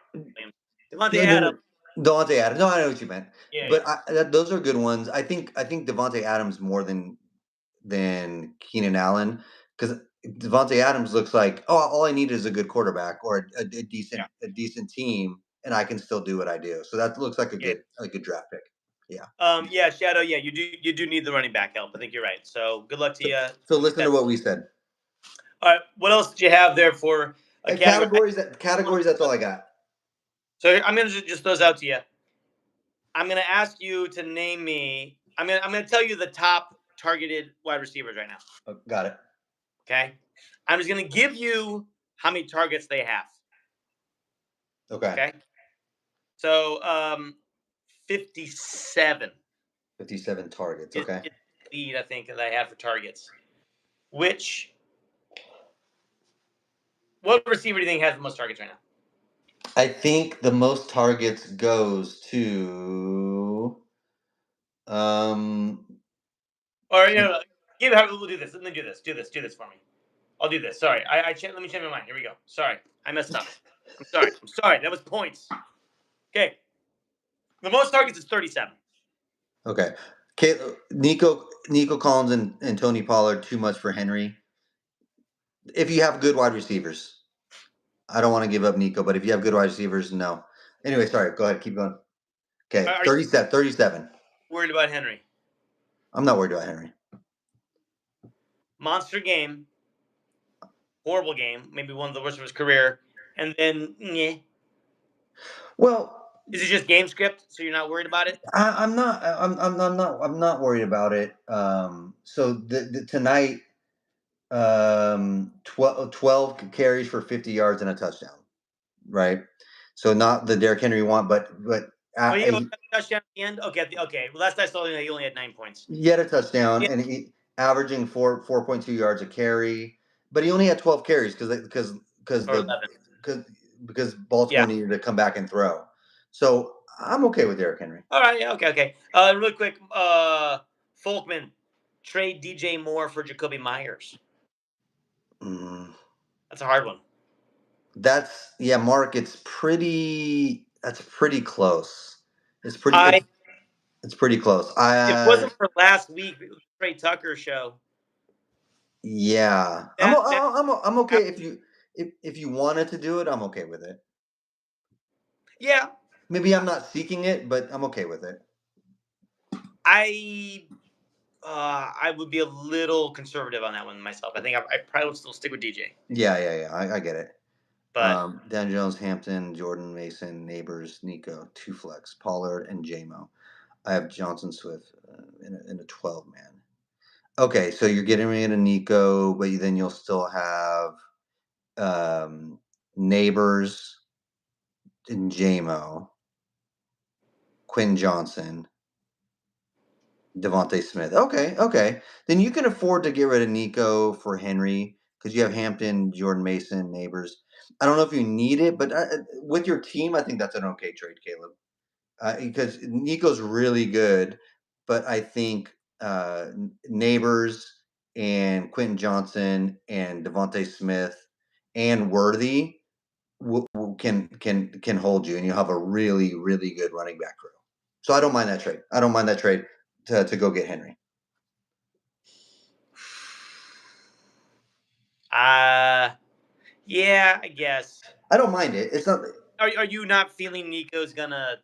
Adams. Devontae Adams. No, I know what you meant. Yeah, but those are good ones. I think Devontae Adams more than Keenan Allen because Devontae Adams looks like all I need is a good quarterback or a decent team, and I can still do what I do. So that looks like a good draft pick. Yeah. Shadow. Yeah, you do need the running back help. I think you're right. So good luck to you. So listen to what we said. All right. What else did you have there for categories? Categories. That's all I got. So I'm gonna just those out to you. I'm gonna ask you to name me. I'm gonna tell you the top targeted wide receivers right now. Oh, got it. Okay. I'm just gonna give you how many targets they have. Okay. So 57. 57 targets. Okay. Lead, I think, that I had for targets. What receiver do you think has the most targets right now? I think the most targets goes to Or we'll do this. Let me do this. Do this for me. I'll do this. Sorry. Let me change my mind. Here we go. Sorry. I messed up. I'm sorry. That was points. Okay. The most targets is 37. Okay. Nico Collins and Tony Pollard too much for Henry. If you have good wide receivers, I don't want to give up Nico, but if you have good wide receivers, no. Anyway, sorry. Go ahead. Keep going. Okay. Are you 37. 37. worried about Henry? I'm not worried about Henry. Monster game. Horrible game. Maybe one of the worst of his career. And then, yeah. Well, Is it just game script, so you're not worried about it? I'm not. I'm not worried about it. So tonight, 12 carries for 50 yards and a touchdown. Right. So not the Derrick Henry one, but Oh, yeah, touchdown at the end. Okay, okay. Well, last I saw, he only had 9 points. he had a touchdown Yeah. and he averaging 4.2 yards a carry, but he only had 12 carries because Baltimore needed to come back and throw. So I'm okay with Derrick Henry. All right, yeah, okay. Real quick, Folkman, trade DJ Moore for Jacoby Myers. That's a hard one. Mark. That's pretty close. It's pretty. It's pretty close. If it wasn't for last week, it was Trey Tucker's show. Yeah, I'm okay if you wanted to do it. I'm okay with it. Yeah. Maybe I'm not seeking it, but I'm okay with it. I would be a little conservative on that one myself. I think I probably would still stick with DJ. Yeah. I get it. But Dan Jones, Hampton, Jordan Mason, Neighbors, Nico, 2 flex, Pollard, and JMO. I have Johnson Swift in a 12 man. Okay, so you're getting rid of Nico, but then you'll still have Neighbors and JMO, Quinn Johnson, Devontae Smith. Okay. Then you can afford to get rid of Nico for Henry because you have Hampton, Jordan Mason, Neighbors. I don't know if you need it, but with your team, I think that's an okay trade, Caleb. Because Nico's really good, but I think Neighbors and Quentin Johnson and Devontae Smith and Worthy can hold you, and you'll have a really good running back crew. So I don't mind that trade. I don't mind that trade to go get Henry. Yeah, I guess. I don't mind it. It's not. Are you not feeling Nico's gonna?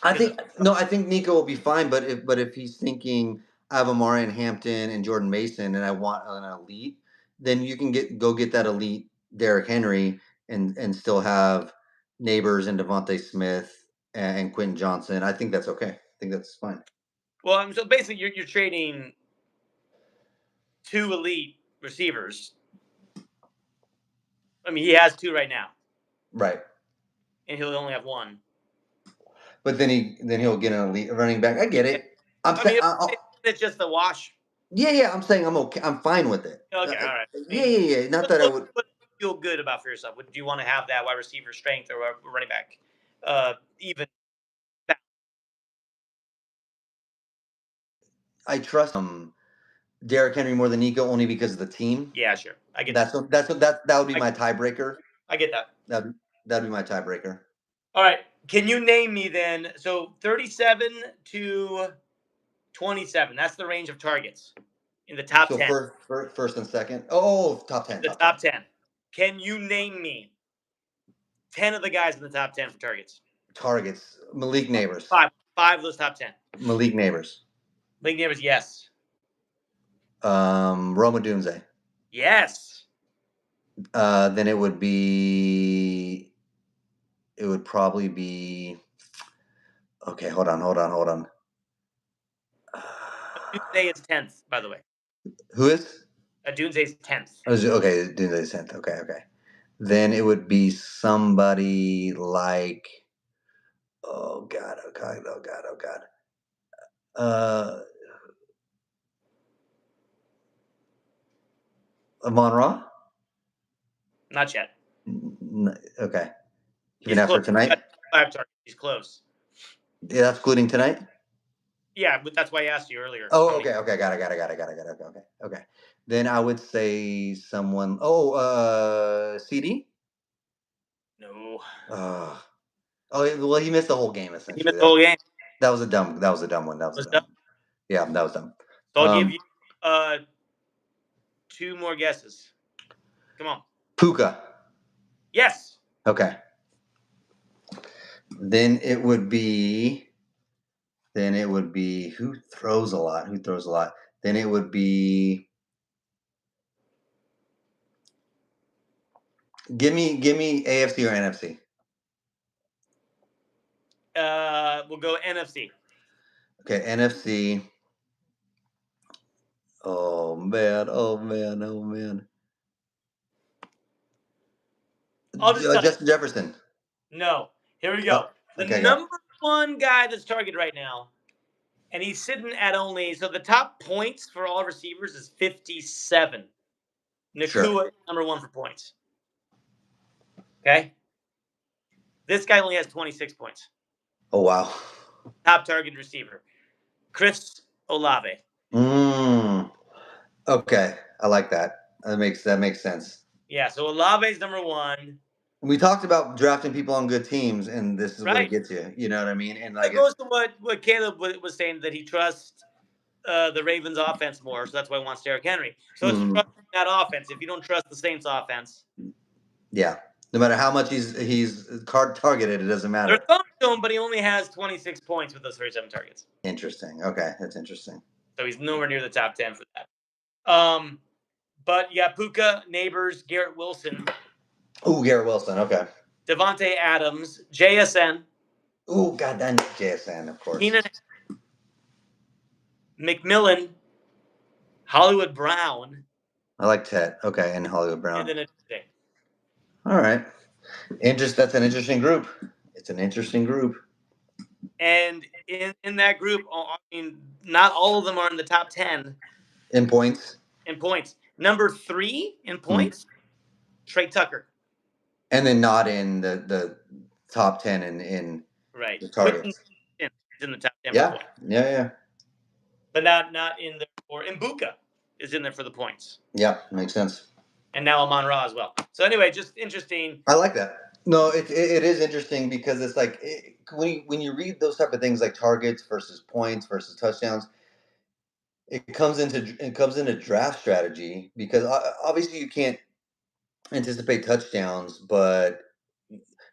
I think Nico will be fine, but if he's thinking I have Amari and Hampton and Jordan Mason and I want an elite, then you can go get that elite Derrick Henry and still have Neighbors and Devontae Smith and Quentin Johnson. I think that's okay. I think that's fine. Well, so basically you're trading 2 elite receivers. I mean, he has 2 right now. Right. And he'll only have 1. But then he'll get an elite running back. I get it. It's just a wash. Yeah. I'm saying I'm okay. I'm fine with it. Okay, all right. Yeah. Not that I would. What do you feel good about for yourself? Do you want to have that wide receiver strength or running back even? I trust Derrick Henry more than Nico only because of the team. Yeah, sure. I get that would be my tiebreaker. I get that. That'd be my tiebreaker. All right. Can you name me then? So 37 to 27. That's the range of targets in the top 10. First and second. Oh, top 10. The top 10. Can you name me 10 of the guys in the top 10 for targets? Malik Neighbors. 5 of those top 10. Malik Neighbors, yes. Roma Dunze. Yes. Then it would probably be. Okay, hold on. Dunze is 10th, by the way. Who is? Dunze is 10th. Okay, Dunze is 10th. Okay. Then it would be somebody like. Oh God. Amon-Ra? Not yet. Okay. He's Even after close. tonight? 5 targets. He's close. Yeah, that's including tonight? Yeah, but that's why I asked you earlier. Oh, okay. Got it. Okay. Then I would say someone. Oh, CD? No. Oh, well, he missed the whole game He missed essentially. the whole game. That was a dumb one. That was a dumb one. Was done. Yeah, that was dumb. So I'll give you 2 more guesses. Come on. Puka. Yes. Okay. Then it would be who throws a lot? Who throws a lot? Then it would be give me AFC or NFC. We'll go NFC. Okay, NFC. Oh man, oh man, oh man. I'll just tell you. Justin Jefferson. No. Here we Oh, go. The okay, go. number 1 guy that's targeted right now, and he's sitting at only, so the top points for all receivers is 57. Nakua, Sure. number 1 for points. Okay? This guy only has 26 points. Oh wow. Top target receiver. Chris Olave. Okay, I like that. That makes sense. Yeah, so Olave's number 1. We talked about drafting people on good teams, and this is what it Right. gets you. You know what I mean? And That goes to what Caleb was saying, that he trusts the Ravens offense more, so that's why he wants Derrick Henry. So it's trusting that offense. If you don't trust the Saints offense, yeah, no matter how much he's targeted, it doesn't matter. they're throwing to him, but he only has 26 points with those 37 targets. Interesting. Okay, that's interesting. So he's nowhere near the top 10 for that. But yeah, Puka, Neighbors, Garrett Wilson. Ooh, Garrett Wilson. Okay. Devontae Adams, JSN. Ooh, God, that JSN, of course. Keenan McMillan, Hollywood Brown. I like Ted. Okay, and Hollywood Brown. And then interesting. All right. That's an interesting group. It's an interesting group. And in that group, I mean, not all of them are in the top 10. In points? In points. Number 3 in points, Trey Tucker. And then not in the top 10 in right. the targets. In the top 10 yeah. for points. Yeah. But not in the, or Mbuka is in there for the points. Yeah, makes sense. And now Amon Ra as well. So anyway, just interesting. I like that. No, it is interesting because it's like when you read those type of things like targets versus points versus touchdowns, it comes into draft strategy because obviously you can't anticipate touchdowns, but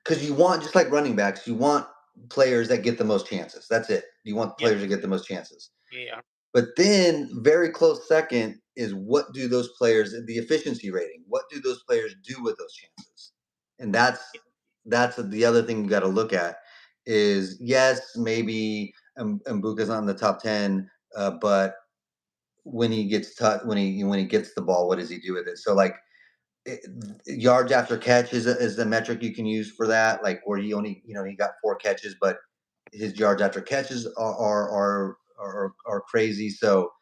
because you want, just like running backs, you want players that get the most chances. That's it. You want players to get the most chances. Yeah. But then very close second is what do those players, the efficiency rating, what do those players do with those chances? And that's the other thing you got to look at is, yes, maybe Mbuka's not in the top 10, but when he gets when he gets the ball, what does he do with it? So like yards after catch is the metric you can use for that. Like where he only, he got 4 catches, but his yards after catches are crazy. So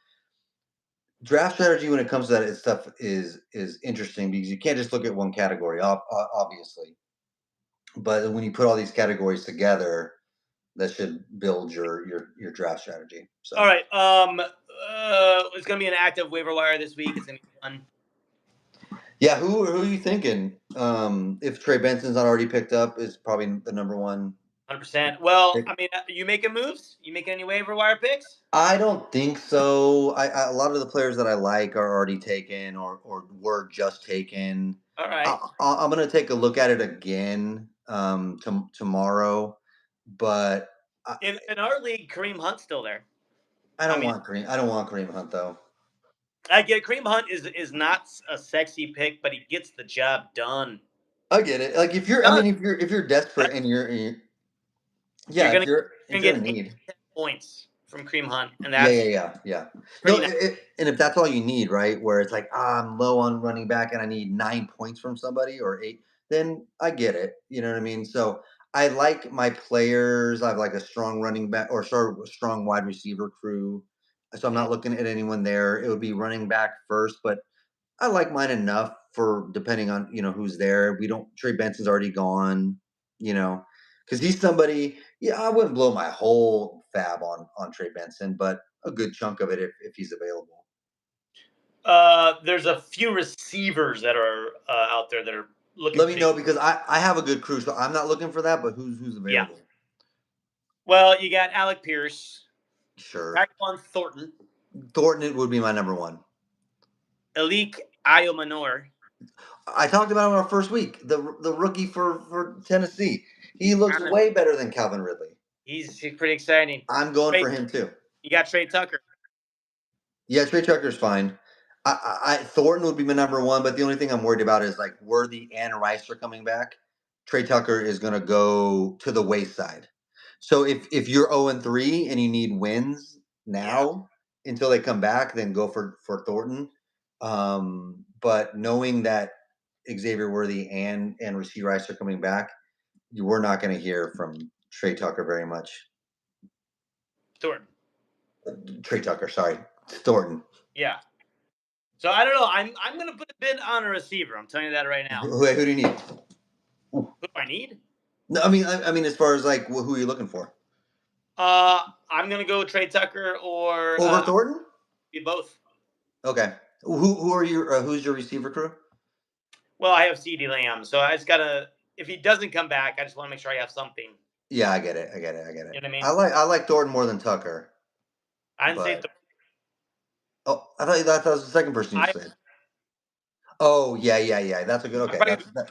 draft strategy when it comes to that stuff is interesting because you can't just look at one category, obviously. But when you put all these categories together, that should build your draft strategy. So. All right. It's gonna be an active waiver wire this week. It's gonna be fun. Yeah, who are you thinking? If Trey Benson's not already picked up, is probably the number 1. 100%. Well, I mean, you making moves? You making any waiver wire picks? I don't think so. A lot of the players that I like are already taken or were just taken. All right. I'm going to take a look at it again tomorrow, but in our league, Kareem Hunt's still there. I don't want Kareem Hunt though. I get it. Kareem Hunt is not a sexy pick, but he gets the job done. I get it. Like if you're desperate and you're if you're in need, 10 points from Kareem Hunt, and that's yeah. No, nice. And if that's all you need, right? Where it's like I'm low on running back and I need 9 points from somebody or 8, then I get it. You know what I mean? So I like my players. I have like a strong running back or strong wide receiver crew. So I'm not looking at anyone there. It would be running back first, but I like mine enough for depending on who's there. Trey Benson's already gone, because he's somebody. Yeah, I wouldn't blow my whole fab on Trey Benson, but a good chunk of it if he's available. There's a few receivers that are out there that are looking Let for me the know because I have a good crew, so I'm not looking for that. But who's yeah. available? Well, you got Alec Pierce, Sure, Raquan Thornton, Thornton would be my number one. Elik Ayomanor. I talked about him our first week. The rookie for Tennessee. He looks I don't know. way better than Calvin Ridley. He's pretty exciting. I'm going Trey, for him too. you got Trey Tucker. Yeah, Trey Tucker's fine. Thornton would be my number one, but the only thing I'm worried about is like Worthy and Rice are coming back. Trey Tucker is going to go to the wayside. So if you're 0-3 and you need wins Yeah, now until they come back, then go for Thornton. But knowing that Xavier Worthy and Rasheed Rice are coming back, we're not going to hear from Trey Tucker very much. Thornton. Trey Tucker, sorry, Thornton. Yeah. So I don't know. I'm gonna put a bid on a receiver. I'm telling you that right now. Who do you need? Who do I need? No, I mean, as far as like who are you looking for? I'm gonna go Trey Tucker or Over Thornton? be both. Okay. Who are you? Who's your receiver crew? Well, I have CD Lamb, so I just gotta. If he doesn't come back, I just want to make sure I have something. Yeah, I get it. I get it. I get it. You know what I I mean? like I like Thornton more than Tucker, I didn't say but I thought that was the second person you I. said. Oh yeah. That's a good. I'm Okay, probably that's that.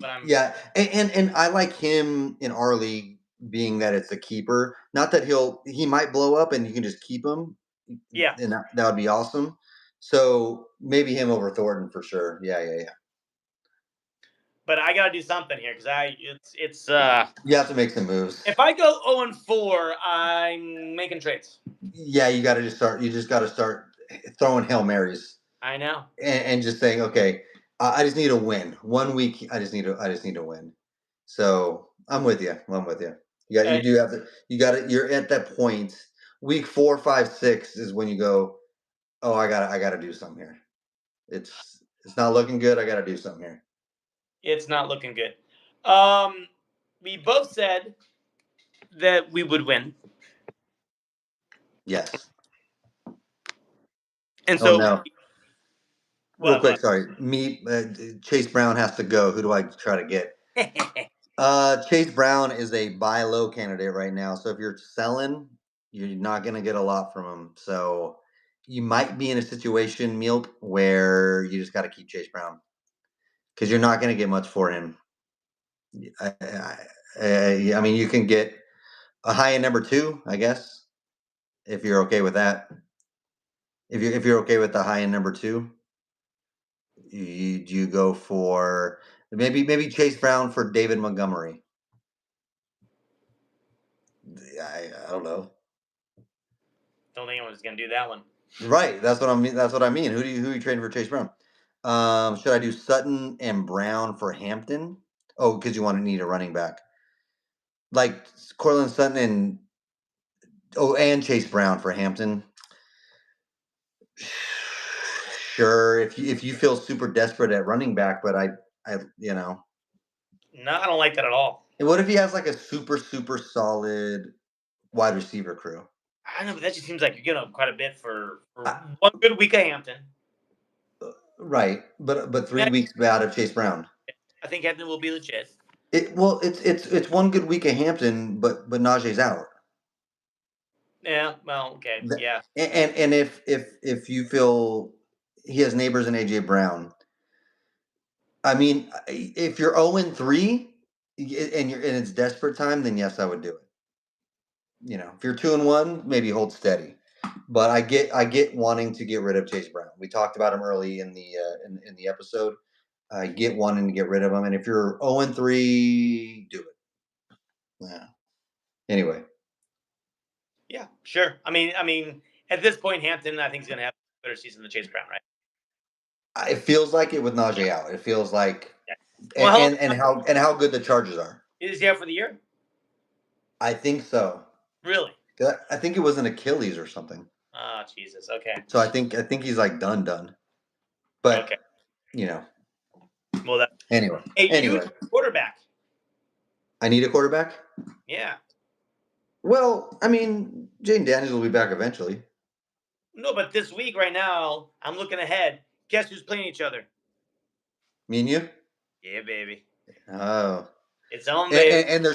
but I'm Yeah, and I like him in our league being that it's a keeper. Not that he might blow up and you can just keep him, yeah. and that would be awesome. So maybe him over Thornton for sure. Yeah. But I gotta do something here because it's You have to make some moves. if I go 0-4, I'm making trades. Yeah, you got to just start. You just got to start throwing hail marys I know. and just saying, okay, I just need a win. 1 week, I just need a win. So I'm with you. I'm with you. You Uh, do have to. You got to. You're at that point. Week 4, 5, 6 is when you go. Oh, I got to do something here. It's not looking good. I got to do something here. it's not looking good. Um, we both said that we would win, Yes. and Oh so no. Real quick, what? sorry. Chase Brown has to go. Who do I try to get? Chase Brown is a buy low candidate right now. So if you're selling, you're not going to get a lot from him. So you might be in a situation, Milt, where you just got to keep Chase Brown because you're not going to get much for him. I mean, you can get a high end number 2, I guess, if you're okay with that. If you're okay with the high end number 2, you go for maybe Chase Brown for David Montgomery. I don't know. Don't think anyone's gonna do that one. Right. That's what I mean. That's what I mean. Who are you trading for Chase Brown? Should I do Sutton and Brown for Hampton? Oh, because you want to need a running back. Like Cortland Sutton and Chase Brown for Hampton. Sure, if you feel super desperate at running back, but I No, I don't like that at all. and what if he has like a super solid wide receiver crew? I don't know, but that just seems like you're getting quite a bit for I, one good week of Hampton. right, but I mean, 3 weeks out of Chase Brown. I think Hampton will be legit. It's one good week of Hampton, but Najee's out. Yeah, well, okay, yeah. And if you feel he has neighbors in AJ Brown, I mean, if you're 0-3 and it's desperate time, then yes, I would do it. If you're 2-1, maybe hold steady. But I get wanting to get rid of Chase Brown. We talked about him early in the episode. I get wanting to get rid of him, and if you're 0-3, do it. Yeah. Anyway, Yeah, sure. I mean, at this point, Hampton, I think, is going to have a better season than Chase Brown, right? it feels like it with Yeah. Najee out. It feels like, Yeah. Well, how long and how good the Chargers are. is he out for the year? I think so. Really? I think it was an Achilles or something. Oh, Jesus. Okay. So I think he's like done. But Okay. you know, Well, that. anyway, Hey, you anyway, need a quarterback. I need a quarterback. Yeah. Well, I mean, Jaden Daniels will be back eventually. No, but this week, right now, I'm looking ahead. Guess who's playing each other? Me and you. Yeah, baby. Oh, It's on, baby. and they're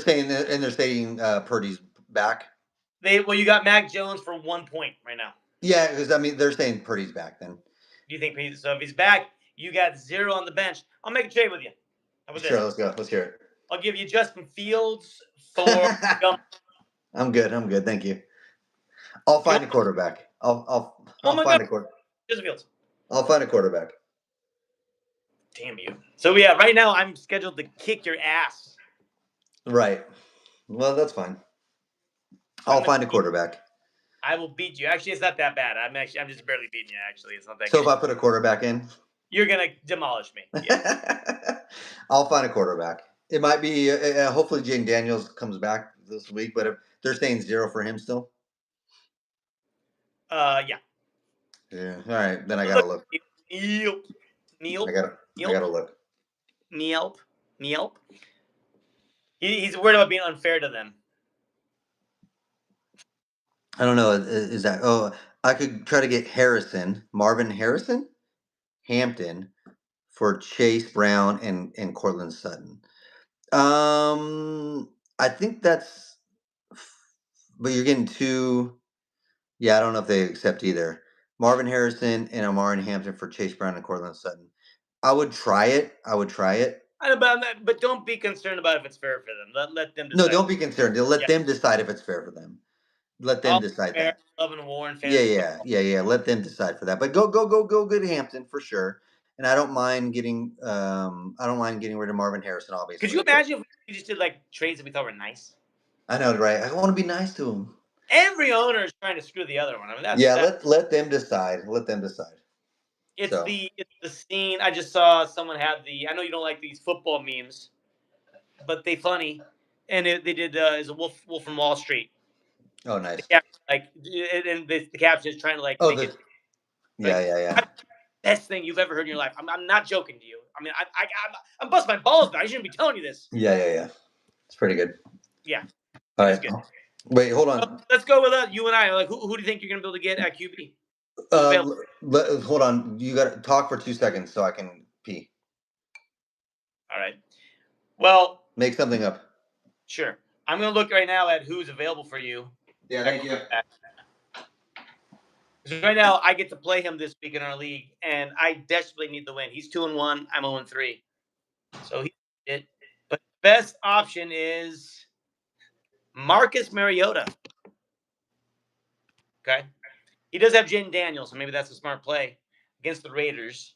saying Purdy's back. You got Mac Jones for 1 point right now. Yeah, because I mean they're saying Purdy's back. Then Do you think so? If he's back, you got 0 on the bench. I'll make a trade with you. How about sure, this? let's go. Let's hear I'll give you Justin Fields for it. I'm good. I'm good. Thank you. I'll find a quarterback. I'll find a quarter. Justin Fields. I'll find a quarterback. Damn you. So yeah, right now I'm scheduled to kick your ass. Right. Well, that's fine. I'll find a quarterback. I will beat you. Actually, it's not that bad. I'm just barely beating you. Actually, it's not that. So if I put a quarterback in, you're gonna demolish me. Yeah. I'll find a quarterback. It might be. Hopefully, Jane Daniels comes back this week, but if they're saying 0 for him still. Yeah. Yeah. All right. Then I gotta look. Neil. I gotta look. Neil. He's worried about being unfair to them. I don't know. Is that? Oh, I could try to get Marvin Harrison, Hampton, for Chase Brown and Cortland Sutton. I think that's. But you're getting two. Yeah, I don't know if they accept either. Marvin Harrison and Amari Hampton for Chase Brown and Cortland Sutton. I would try it. I know, but don't be concerned about if it's fair for them. Let them decide. No, don't be concerned. They'll let them decide if it's fair for them. Let them decide fair, that. Love and Warren Yeah, fans. yeah. Let them decide for that. But go good Hampton for sure. And I don't mind getting rid of Marvin Harrison, obviously. Could you imagine if we just did like trades that we thought were nice? I know, right? I want to be nice to him. Every owner is trying to screw the other one. I mean, let them decide. Let them decide. It's the scene. I just saw someone have I know you don't like these football memes, but they funny, and they did is a Wolf from Wall Street. Oh, nice. And the caption is trying to make it. Yeah. Best thing you've ever heard in your life. I'm not joking to you. I mean, I'm busting my balls now. I shouldn't be telling you this. Yeah. It's pretty good. Yeah. All right. Good. Wait, hold on. So let's go with you and I. Like, who do you think you're going to be able to get at QB? Hold on. You got to talk for 2 seconds so I can pee. All right. Well, make something up. Sure. I'm going to look right now at who's available for you. Yeah, thank you. Right now, I get to play him this week in our league, and I desperately need the win. He's 2-1. I'm 0-3. So he did. But best option is Marcus Mariota. Okay. He does have Jaden Daniels, so maybe that's a smart play against the Raiders.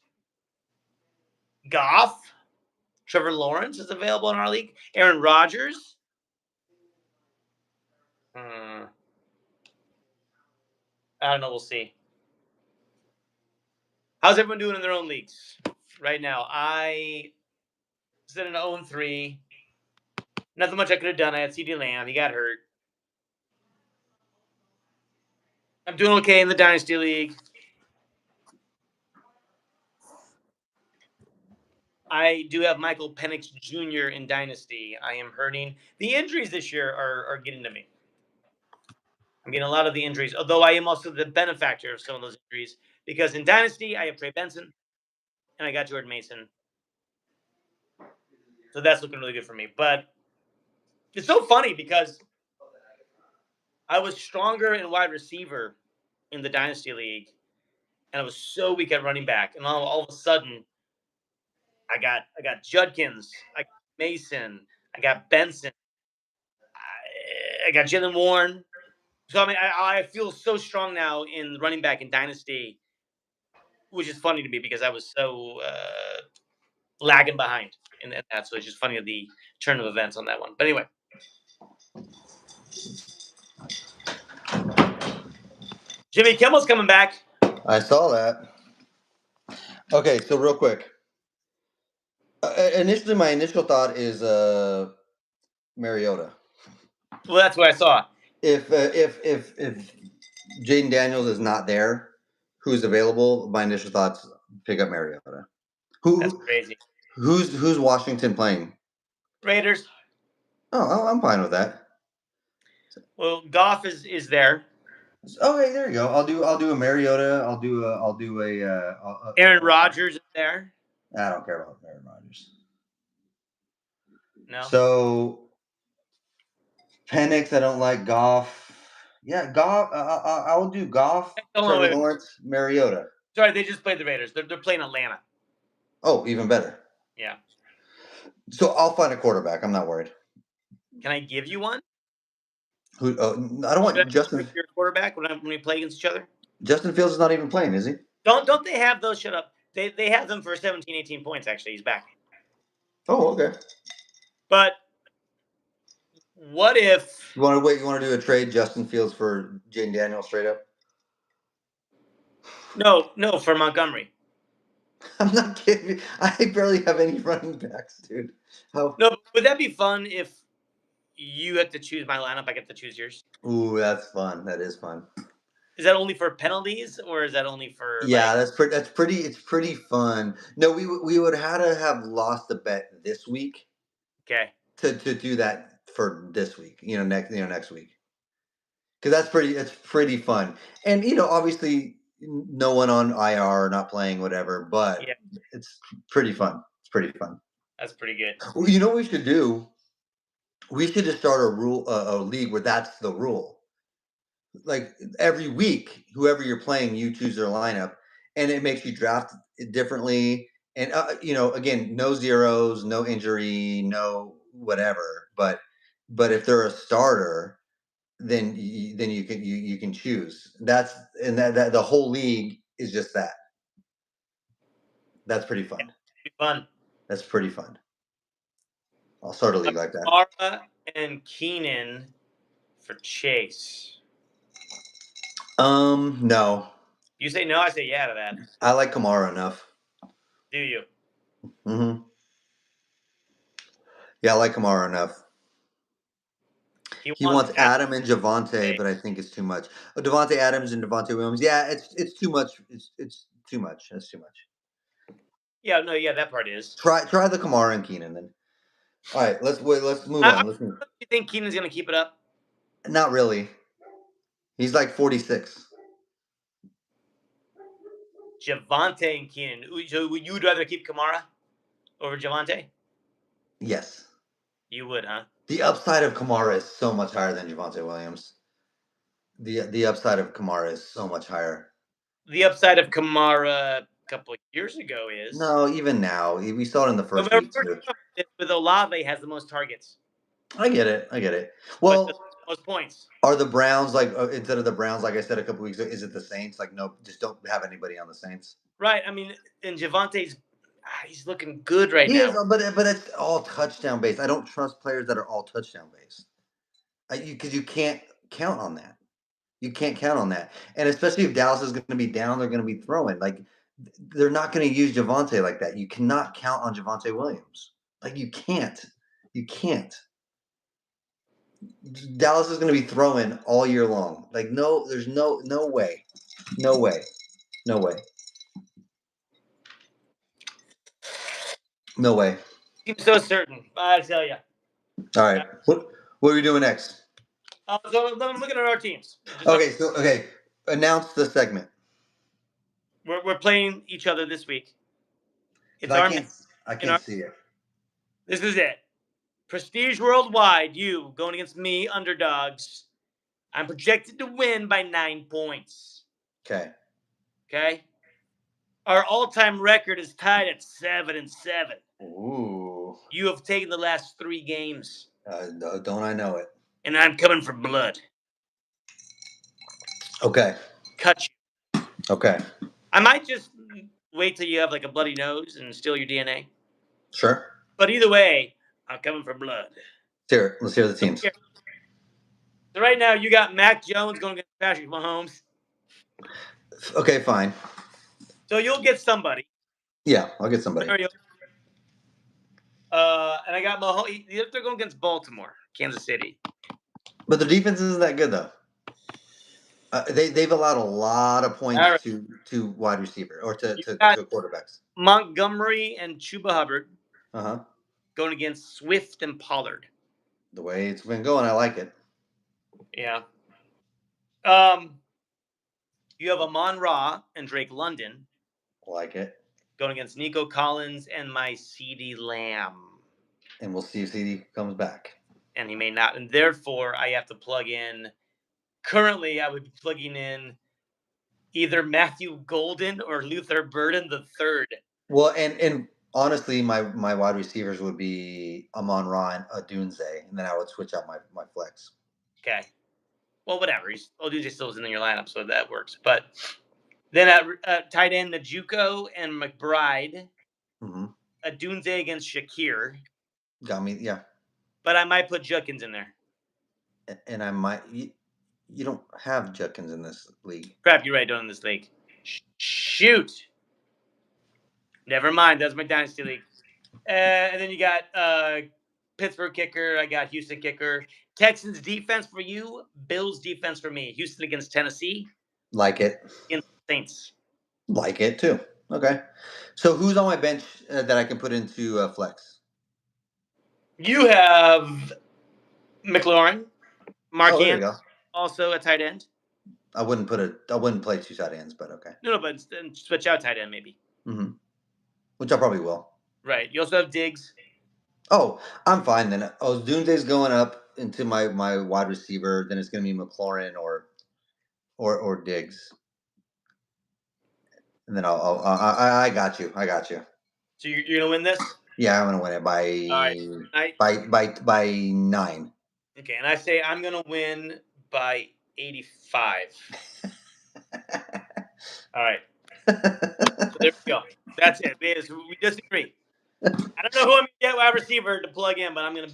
Goff. Trevor Lawrence is available in our league. Aaron Rodgers. I don't know. We'll see. How's everyone doing in their own leagues right now? I sit in 0-3. Nothing much I could have done. I had CeeDee Lamb. He got hurt. I'm doing okay in the Dynasty League. I do have Michael Penix Jr. in Dynasty. I am hurting. The injuries this year are getting to me. I'm getting a lot of the injuries, although I am also the benefactor of some of those injuries because in Dynasty, I have Trey Benson and I got Jordan Mason. So that's looking really good for me. But it's so funny because I was stronger in wide receiver in the Dynasty League, and I was so weak at running back. And all of a sudden, I got Judkins, I got Mason, I got Benson, I got Jalen Warren. So I mean, I feel so strong now in running back in Dynasty, which is funny to me because I was so lagging behind, and that's so it's just funny of the turn of events on that one. But anyway. Jimmy Kimmel's coming back. I saw that. Okay, so real quick. Initially, my initial thought is Mariota. Well, that's what I saw. If Jaden Daniels is not there, who's available? My initial thoughts pick up Mariota. That's crazy. Who's Washington playing? Raiders. Oh, I'm fine with that. Well, Goff is there. Okay, there you go. I'll do a Mariota. I'll do a Aaron Rodgers is there. I don't care about Aaron Rodgers. No. So Penix, I don't like. Goff. Yeah, Goff. I will do Goff, Oh, Trevor wait. Lawrence, Mariota. Sorry, they just played the Raiders. They're playing Atlanta. Oh, even better. Yeah. So I'll find a quarterback. I'm not worried. Can I give you one? Who? I don't Should I want Justin. pick your quarterback when we play against each other? Justin Fields is not even playing, is he? Don't they have those? Shut up. They have them for 17, 18 points. Actually, he's back. Oh, okay. But what if? You want to wait? You want to do a trade, Justin Fields for Jane Daniels, straight up? No, for Montgomery. I'm not kidding. I barely have any running backs, dude. How? No, would that be fun if you had to choose my lineup? I get to choose yours. Ooh, that's fun. That is fun. Is that only for penalties, or is that only for Yeah, that's pretty. That's pretty. It's pretty fun. No, we would have to have lost the bet this week Okay. to do that for this week. Next week, because that's pretty fun. And obviously, no one on IR, not playing, whatever. But Yeah, it's pretty fun. It's pretty fun. that's pretty good. Well, you know what we should do? We should just start a league where that's the rule. Like every week, whoever you're playing, you choose their lineup, and it makes you draft it differently. And again, no zeros, no injury, no whatever. But if they're a starter, then you can choose. That the whole league is just that. That's pretty fun. Be fun. That's pretty fun. I'll start a league like that. Mara and Keenan for Chase. No. You say no, I say yeah to that. I like Kamara enough. Do you? Mm-hmm. Yeah, I like Kamara enough. He wants Adam and Javonte, but I think it's too much. Devontae Adams and Devontae Williams. Yeah, it's too much. It's too much. That's too much. Yeah, no, yeah, that part is. Try the Kamara and Keenan then. All right, let's move on. You think Keenan's gonna keep it up? Not really. He's like 46. Javonte and Keenan. So would you rather keep Kamara over Javonte? Yes. You would, huh? The upside of Kamara is so much higher than Javonte Williams. The upside of Kamara is so much higher. The upside of Kamara a couple of years ago is no, even now we saw it in the first week too. With Olave has the most targets. I get it. Well, most points. Are the Browns instead of the Browns, like I said a couple weeks ago, is it the Saints? Like, no, just don't have anybody on the Saints. Right. I mean, and Javonte's he's looking good right now. He is, but it's all touchdown based. I don't trust players that are all touchdown based. Because you can't count on that. You can't count on that. And especially if Dallas is going to be down, they're going to be throwing. Like, they're not going to use Javonte like that. You cannot count on Javonte Williams. Like, you can't. You can't. Dallas is going to be throwing all year long. Like, no, there's no way. No way. No way. No way. Seems so certain. I tell you. All right. What are we doing next? So I'm looking at our teams. Okay. Announce the segment. We're playing each other this week. I can't see it. This is it. Prestige Worldwide, you going against me, underdogs. I'm projected to win by 9 points. Okay. Our all-time record is tied at 7-7. Ooh. You have taken the last 3 games. Don't I know it? And I'm coming for blood. Okay. Cut you. Okay. I might just wait till you have like a bloody nose and steal your DNA. Sure. But either way, I'm coming for blood. Let's hear the teams. So right now, you got Mac Jones going against Patrick Mahomes. Okay, fine. So you'll get somebody. Yeah, I'll get somebody. And I got Mahomes. They're going against Baltimore, Kansas City. But the defense isn't that good, though. They've allowed a lot of points to wide receiver or to quarterbacks. Montgomery and Chuba Hubbard. Uh-huh. Going against Swift and Pollard. The way it's been going, I like it. Yeah. You have Amon-Ra and Drake London. I like it. Going against Nico Collins and my CeeDee Lamb. And we'll see if CD comes back. And he may not. And therefore, I have to plug in. Currently, I would be plugging in either Matthew Golden or Luther Burden the third. Well, and honestly, my wide receivers would be Amon-Ra and Odunze, and then I would switch out my flex. Okay. Well, whatever. Odunze still is in your lineup, so that works. But then at tight end, Najuko and McBride. Mm-hmm. Odunze against Shakir. Got me, yeah. But I might put Judkins in there. And I might. You don't have Judkins in this league. Crap, you're right. Don't in this league. Shoot. Never mind. That's my dynasty league. And then you got Pittsburgh kicker. I got Houston kicker. Texans defense for you. Bills defense for me. Houston against Tennessee. Like it. Against Saints. Like it too. Okay. So who's on my bench that I can put into flex? You have McLaurin. Mark there you go. Also a tight end. I wouldn't play two tight ends, but okay. No, but switch out tight end maybe. Mm-hmm. Which I probably will. Right. You also have Diggs. Oh, I'm fine then. Oh, Dunze's going up into my wide receiver. Then it's going to be McLaurin or Diggs. And then I got you. I got you. So you're gonna win this? Yeah, I'm gonna win it by 9. Okay, and I say I'm gonna win by 85. All right. So there we go. That's it. We disagree. I don't know who I'm gonna get wide receiver to plug in, but I'm gonna.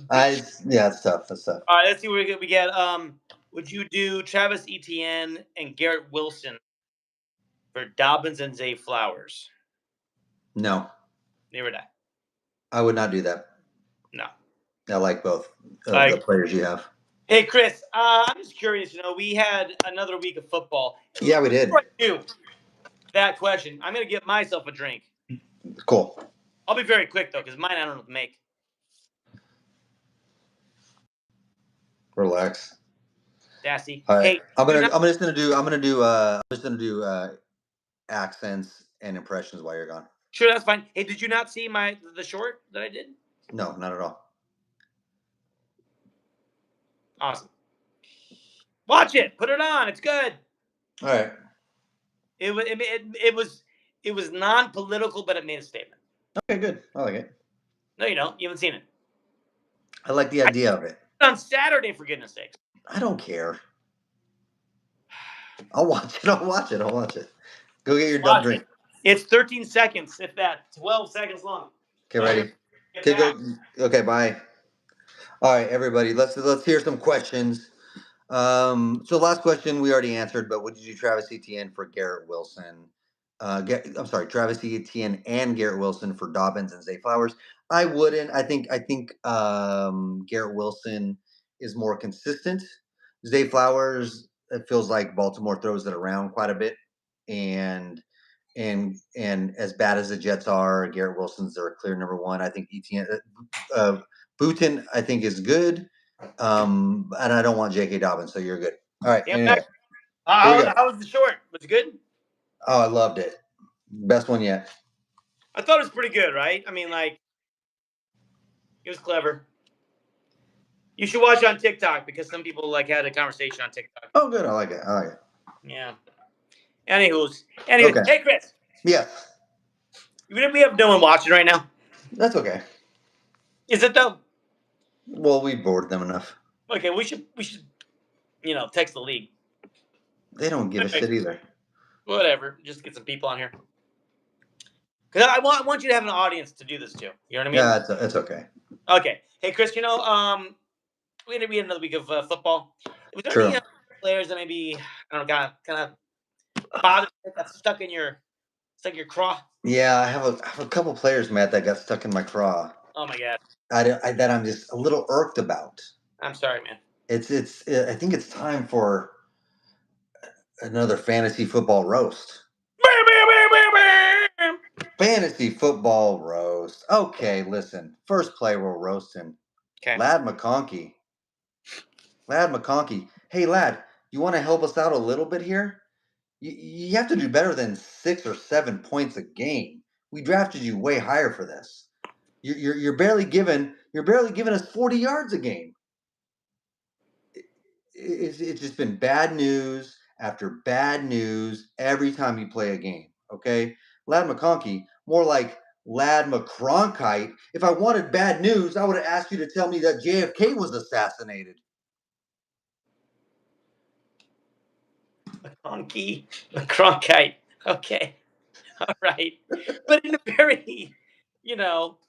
Yeah, it's tough. That's tough. All right, let's see what we get. Would you do Travis Etienne and Garrett Wilson for Dobbins and Zay Flowers? No. Never would I. I would not do that. No. I like both the players you have. Hey, Chris, I'm just curious. We had another week of football. Yeah, we did. Before I do that question, I'm going to get myself a drink. Cool. I'll be very quick, though, because mine I don't know what to make. Relax. Sassy. All right. Hey, I'm just gonna do accents and impressions while you're gone. Sure, that's fine. Hey, did you not see the short that I did? No, not at all. Awesome. Watch it. Put it on. It's good. All right. It was non-political, but it made a statement. Okay, good. I like it. No, you don't. You haven't seen it. I like the idea of it. On Saturday, for goodness sakes. I don't care. I'll watch it. Go get your dumb drink. It's 13 seconds, if that. 12 seconds long. Okay, ready? Okay, bye. All right, everybody. Let's hear some questions. So last question we already answered, but would you do Travis Etienne for Garrett Wilson? I'm sorry, Travis Etienne and Garrett Wilson for Dobbins and Zay Flowers. I wouldn't. I think Garrett Wilson is more consistent. Zay Flowers, it feels like Baltimore throws it around quite a bit, and as bad as the Jets are, Garrett Wilson's their clear number one. I think Etienne, Booten, I think is good, and I don't want J.K. Dobbins, so you're good. All right. Anyway, how was the short? Was it good? Oh, I loved it. Best one yet. I thought it was pretty good, right? I mean, it was clever. You should watch it on TikTok because some people had a conversation on TikTok. Oh, good. I like it. Yeah. Anywho, okay. Hey, Chris. Yeah. We have no one watching right now. That's okay. Is it though? Well, we bored them enough. Okay, we should text the league. They don't give a shit either. Whatever. Just get some people on here. Because I want you to have an audience to do this too. You know what I mean? Yeah, it's okay. Okay. Hey, Chris, we had another week of football. Was there any players that maybe, I don't know, kind of bothered you, got stuck in your craw? Yeah, I have a couple players, Matt, that got stuck in my craw. Oh my god. That I'm just a little irked about. I'm sorry, man. I think it's time for another fantasy football roast. Fantasy football roast. Okay, listen. First play we're roasting. Okay. Lad McConkey. Hey, Lad, you want to help us out a little bit here? You have to do better than 6 or 7 points a game. We drafted you way higher for this. You're barely given You're barely giving us 40 yards a game. It's just been bad news after bad news every time you play a game. Okay, Lad McConkey, more like Lad McCronkite. If I wanted bad news, I would have asked you to tell me that JFK was assassinated. McConkey, McCronkite. Okay, all right, but in a very,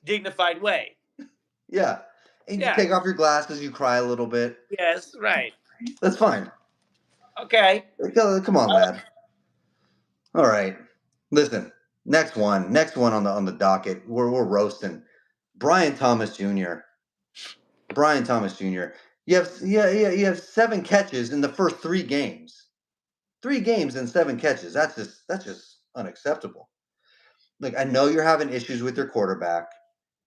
dignified way. Yeah, and you Yeah. take off your glasses, you cry a little bit. Yes. Right. That's fine. Okay. Come on, lad. All right. Listen, next one on the docket. We're roasting Brian Thomas Jr. Brian Thomas Jr. You have 7 catches in the first 3 games. 3 games and 7 catches. That's just unacceptable. Like, I know you're having issues with your quarterback,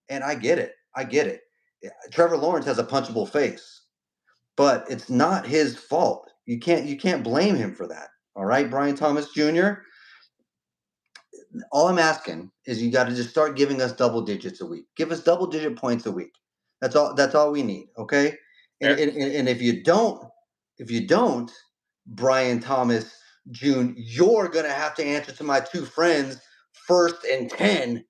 and I get it. Trevor Lawrence has a punchable face, but it's not his fault. You can't blame him for that. All right, Brian Thomas Jr. All I'm asking is you got to just start giving us double digits a week. Give us double digit points a week. That's all we need. Okay. And if you don't, Brian Thomas Jr., you're gonna have to answer to my 2 friends, 1st and 10.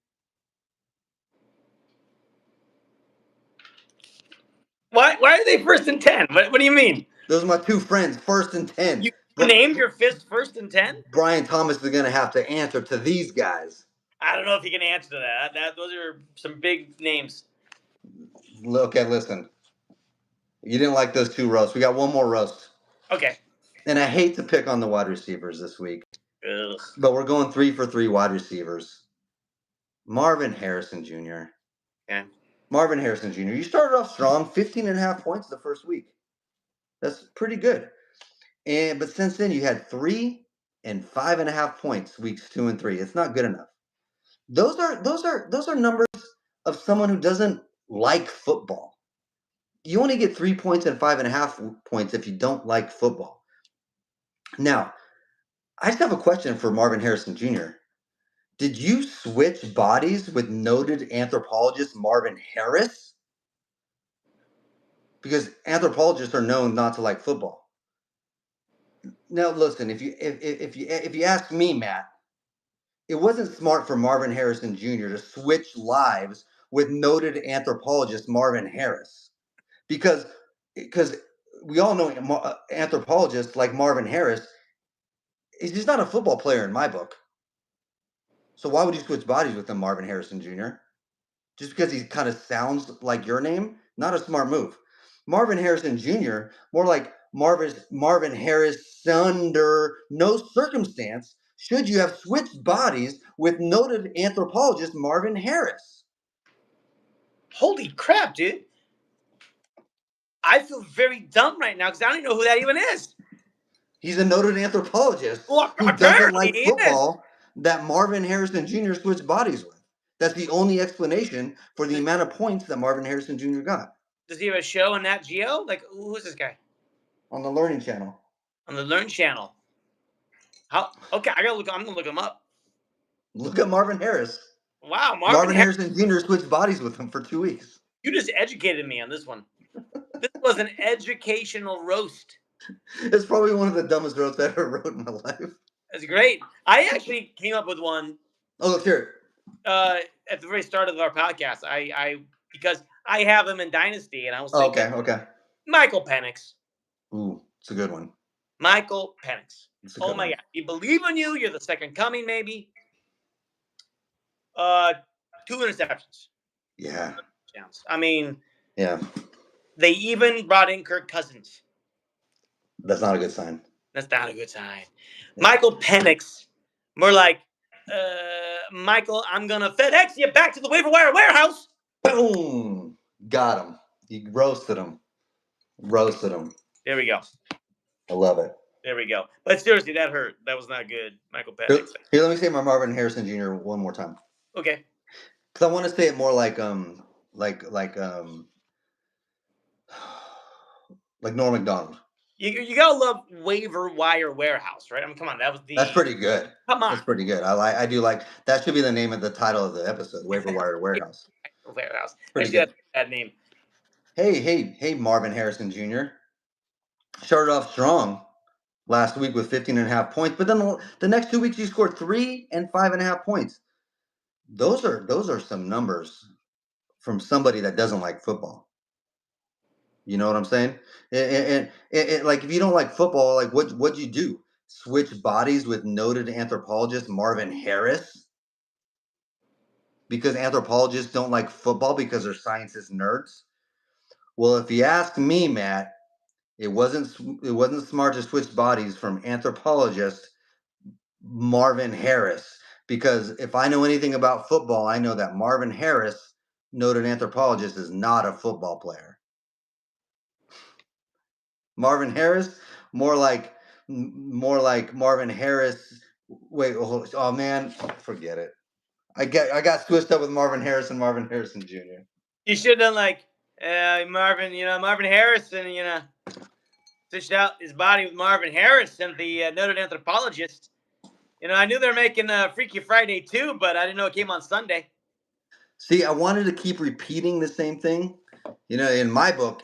Why are they 1st and 10? What do you mean? Those are my 2 friends, 1st and 10. You named your fist 1st and 10? Brian Thomas is gonna have to answer to these guys. I don't know if you can answer to that. Those are some big names. Okay, listen. You didn't like those 2 roasts. We got one more roast. Okay. And I hate to pick on the wide receivers this week. Ugh. But we're going 3 for 3 wide receivers. Marvin Harrison Jr. Okay. Marvin Harrison Jr. You started off strong, 15.5 points the first week. That's pretty good. But since then you had 3 and 5.5 points weeks 2 and 3. It's not good enough. Those are numbers of someone who doesn't like football. You only get 3 points and 5.5 points if you don't like football. Now, I just have a question for Marvin Harrison Jr. Did you switch bodies with noted anthropologist Marvin Harris? Because anthropologists are known not to like football. Now, listen, if you ask me, Matt, it wasn't smart for Marvin Harrison Jr. to switch lives with noted anthropologist Marvin Harris, because we all know anthropologists like Marvin Harris. He's just not a football player in my book. So why would you switch bodies with him, Marvin Harrison Jr.? Just because he kind of sounds like your name? Not a smart move. Marvin Harrison Jr., more like Marvin Harris under no circumstance should you have switched bodies with noted anthropologist Marvin Harris. Holy crap, dude. I feel very dumb right now because I don't even know who that even is. He's a noted anthropologist Well, who doesn't like football that Marvin Harrison Jr. switched bodies with. That's the only explanation for the amount of points that Marvin Harrison Jr. got. Does he have a show on Nat Geo? Like, who's this guy? On the Learning Channel. On the Learn Channel. How? Okay, I'm gonna look him up. Look at Marvin Harris. Wow, Marvin Harrison Jr. switched bodies with him for 2 weeks. You just educated me on this one. This was an educational roast. It's probably one of the dumbest roasts I ever wrote in my life. That's great. I actually came up with one. Oh, let's hear it. At the very start of our podcast, because I have him in Dynasty, and I was thinking, okay. Michael Penix. Ooh, it's a good one. Michael Penix. Oh my one. God, we believe in you. You're the second coming, maybe. 2 interceptions. Yeah. I mean, yeah. They even brought in Kirk Cousins. That's not a good sign. That's not a good sign. Yeah. Michael Penix, more like, Michael, I'm going to FedEx you back to the waiver wire warehouse. Boom. Got him. You roasted him. There we go. I love it. There we go. But seriously, that hurt. That was not good, Michael Penix. Here, let me say my Marvin Harrison Jr. one more time. Okay. Because I want to say it more like Norm Macdonald. You gotta love waiver wire warehouse, right? I mean, come on, that's pretty good. Come on, that's pretty good. I do like that. Should be the name of the title of the episode, waiver wire warehouse. Warehouse. Pretty Actually, good. that's a bad name. Hey, Marvin Harrison Jr. started off strong last week with 15.5 points, but then the next 2 weeks he scored 3 and 5.5 points. Those are some numbers from somebody that doesn't like football. You know what I'm saying? And like, if you don't like football, like what'd you do? Switch bodies with noted anthropologist Marvin Harris? Because anthropologists don't like football because they're scientist nerds? Well, if you ask me, Matt, it wasn't smart to switch bodies from anthropologist Marvin Harris, because if I know anything about football, I know that Marvin Harris, noted anthropologist, is not a football player. Marvin Harris, more like Marvin Harris. Wait, oh man, forget it. I got switched up with Marvin Harris and Marvin Harrison Jr. You should have done like Marvin. Marvin Harrison. Switched out his body with Marvin Harrison, the noted anthropologist. I knew they were making Freaky Friday too, but I didn't know it came on Sunday. See, I wanted to keep repeating the same thing. In my book,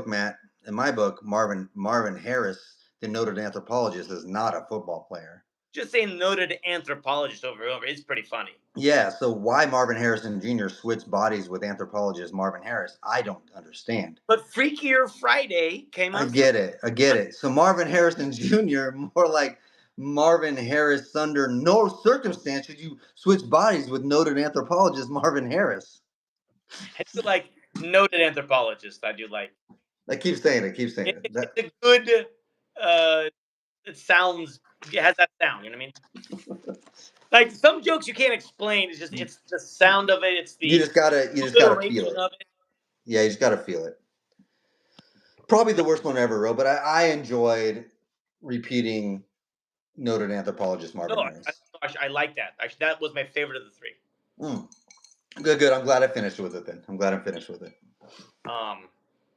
Matt, Marvin Harris, the noted anthropologist, is not a football player. Just saying noted anthropologist over and over. It's pretty funny. Yeah, so why Marvin Harrison Jr. switched bodies with anthropologist Marvin Harris, I don't understand. But Freakier Friday came on. I get it. So Marvin Harrison Jr., more like Marvin Harris, under no circumstance should you switch bodies with noted anthropologist Marvin Harris. I do like noted anthropologist. I do like. I keep saying it. It's a good. It sounds. It has that sound. You know what I mean? Like some jokes you can't explain. It's the sound of it. It's the you just gotta feel it. Yeah, you just gotta feel it. Probably the worst one I ever wrote, but I enjoyed repeating noted anthropologist Marvin Harris. I like that. Actually, that was my favorite of the three. Good. I'm glad I finished with it then.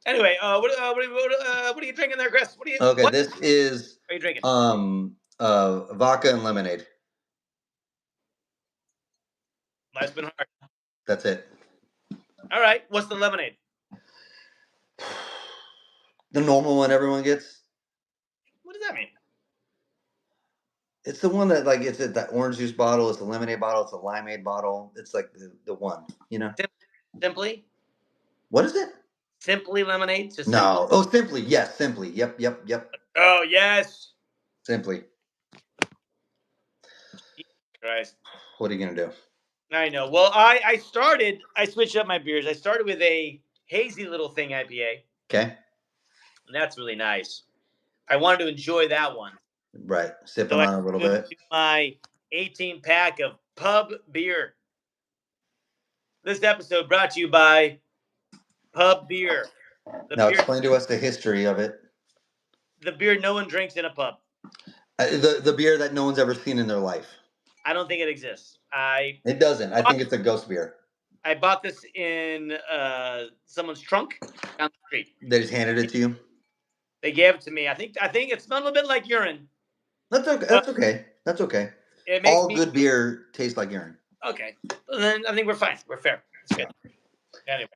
Anyway, what are you drinking there, Chris? This is. What are you drinking? Vodka and lemonade. Life's been hard. That's it. All right. What's the lemonade? The normal one everyone gets. What does that mean? It's the one that, like, it's that orange juice bottle. It's the lemonade bottle. It's the limeade bottle. It's like the one, Simply. What is it? Simply lemonade. No. Simply? Oh, Simply. Yes, Simply. Yep. Oh yes. Simply. Christ. What are you gonna do? I know. Well, I switched up my beers. I started with a hazy little thing IPA. Okay. And that's really nice. I wanted to enjoy that one. Right. Sipping on a little bit. My 18-pack of pub beer. This episode brought to you by Pub Beer. Now explain to us the history of it. The beer no one drinks in a pub. The beer that no one's ever seen in their life. I don't think it exists. It doesn't. I think it's a ghost beer. I bought this in someone's trunk down the street. They just handed it to you? They gave it to me. I think it smelled a little bit like urine. That's okay. That's okay. All good beer tastes like urine. Okay. Well, then I think we're fine. We're fair. It's good. Anyway.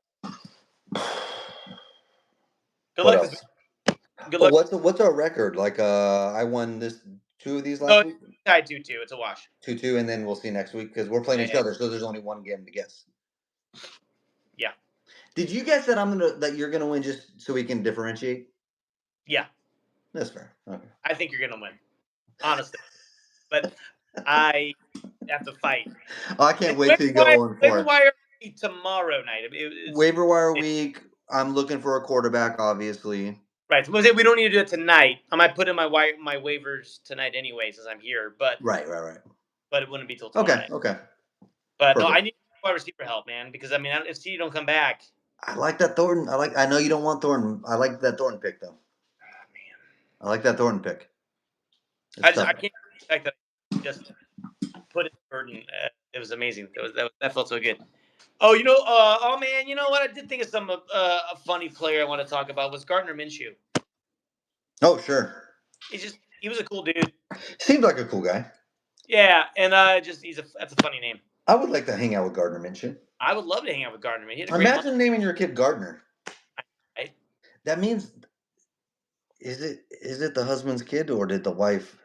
Good luck. Good luck. What's our record? Like, I won 2 of these last week? Tied 2-2. It's a wash. 2-2, and then we'll see next week, because we're playing each other, so there's only one game to guess. Yeah. Did you guess that you're gonna win just so we can differentiate? Yeah. That's fair. Okay. I think you're gonna win, honestly, but I have to fight. Oh, I can't wait till you go 0-4. Waiver wire tomorrow night. Waiver wire week. I'm looking for a quarterback, obviously. Right. So we don't need to do it tonight. I might put in my waivers tonight anyway, since I'm here. But right. But it wouldn't be till tomorrow night. Okay. But perfect. No, I need wide receiver help, man, because if CD don't come back. I like that Thornton. I know you don't want Thornton. I like that Thornton pick though. Oh man. I like that Thornton pick. I can't expect that. Just put it in burden. It was amazing. That felt so good. Oh, man, you know what? I did think of some a funny player I want to talk about was Gardner Minshew. Oh, sure. He was a cool dude. Seems like a cool guy. Yeah, and that's a funny name. I would like to hang out with Gardner Minshew. I would love to hang out with Gardner. Man. He had a great Imagine naming your kid Gardner. life. That means is it the husband's kid or did the wife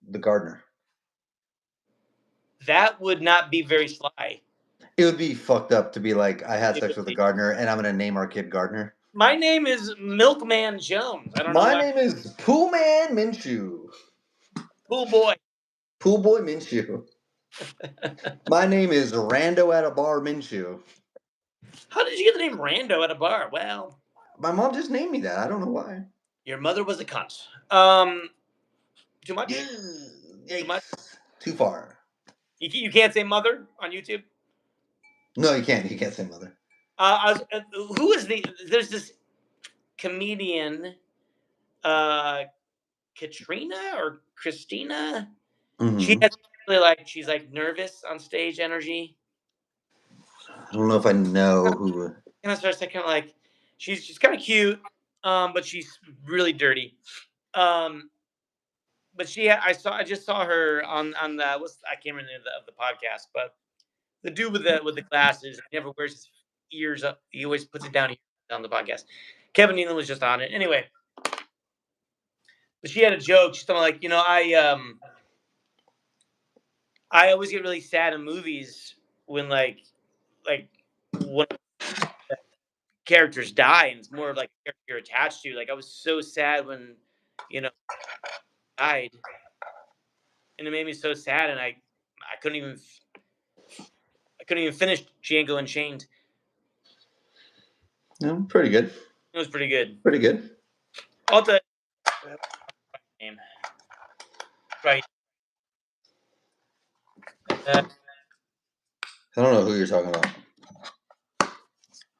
the gardener? That would not be very sly. It would be fucked up to be like, I had It sex would with a be. gardener and I'm gonna name our kid Gardner. My name is Milkman Jones. I don't know My why. name is Poolman Minshew. Pool boy. Pool Boy Minshew. My name is Rando at a bar Minshew. How did you get the name Rando at a bar? Well, My mom just named me that. I don't know why. your mother was a cunt. Too much? Too much? Too far. You can't say mother on YouTube? No, you can't. You can't say mother. Who is there's this comedian, Katrina or Christina. She Mhm. has really she's like nervous on stage energy. I don't know if I know who. Kind of starts to kind of like she's kind of cute, but she's really dirty. But I just saw her on the I can't remember of the podcast, but the dude with the glasses, he never wears his ears up. He always puts it down here on the podcast. Kevin Nealon was just on it. Anyway, but she had a joke. She's talking like, I always get really sad in movies when like when characters die and it's more of like a character you're attached to. Like I was so sad when died, and it made me so sad, and I couldn't even finish Django Unchained. No, pretty good. It was pretty good. Pretty good. I'll tell you name. Right. I don't know who you're talking about.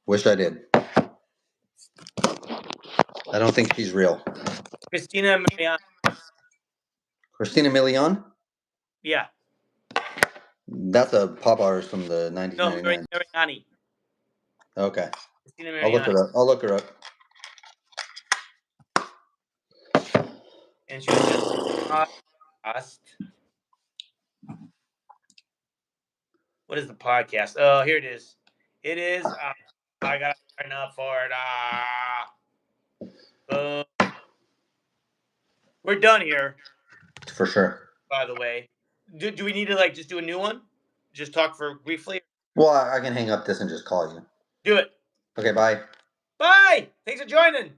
Wish I did. I don't think she's real. Christina Milian. Christina Milian? Yeah. That's a pop artist from the 1999. No, Mariani. Okay. Christina I'll look Milian. her up. I'll look her up. And she was just podcast. What is the podcast? Oh, here it is. It is. I got to sign up for it. We're done here. For sure. By the way, do we need to just do a new one? Just talk for briefly. Well, I can hang up this and just call you. Do it. Okay, bye. Bye. Thanks for joining.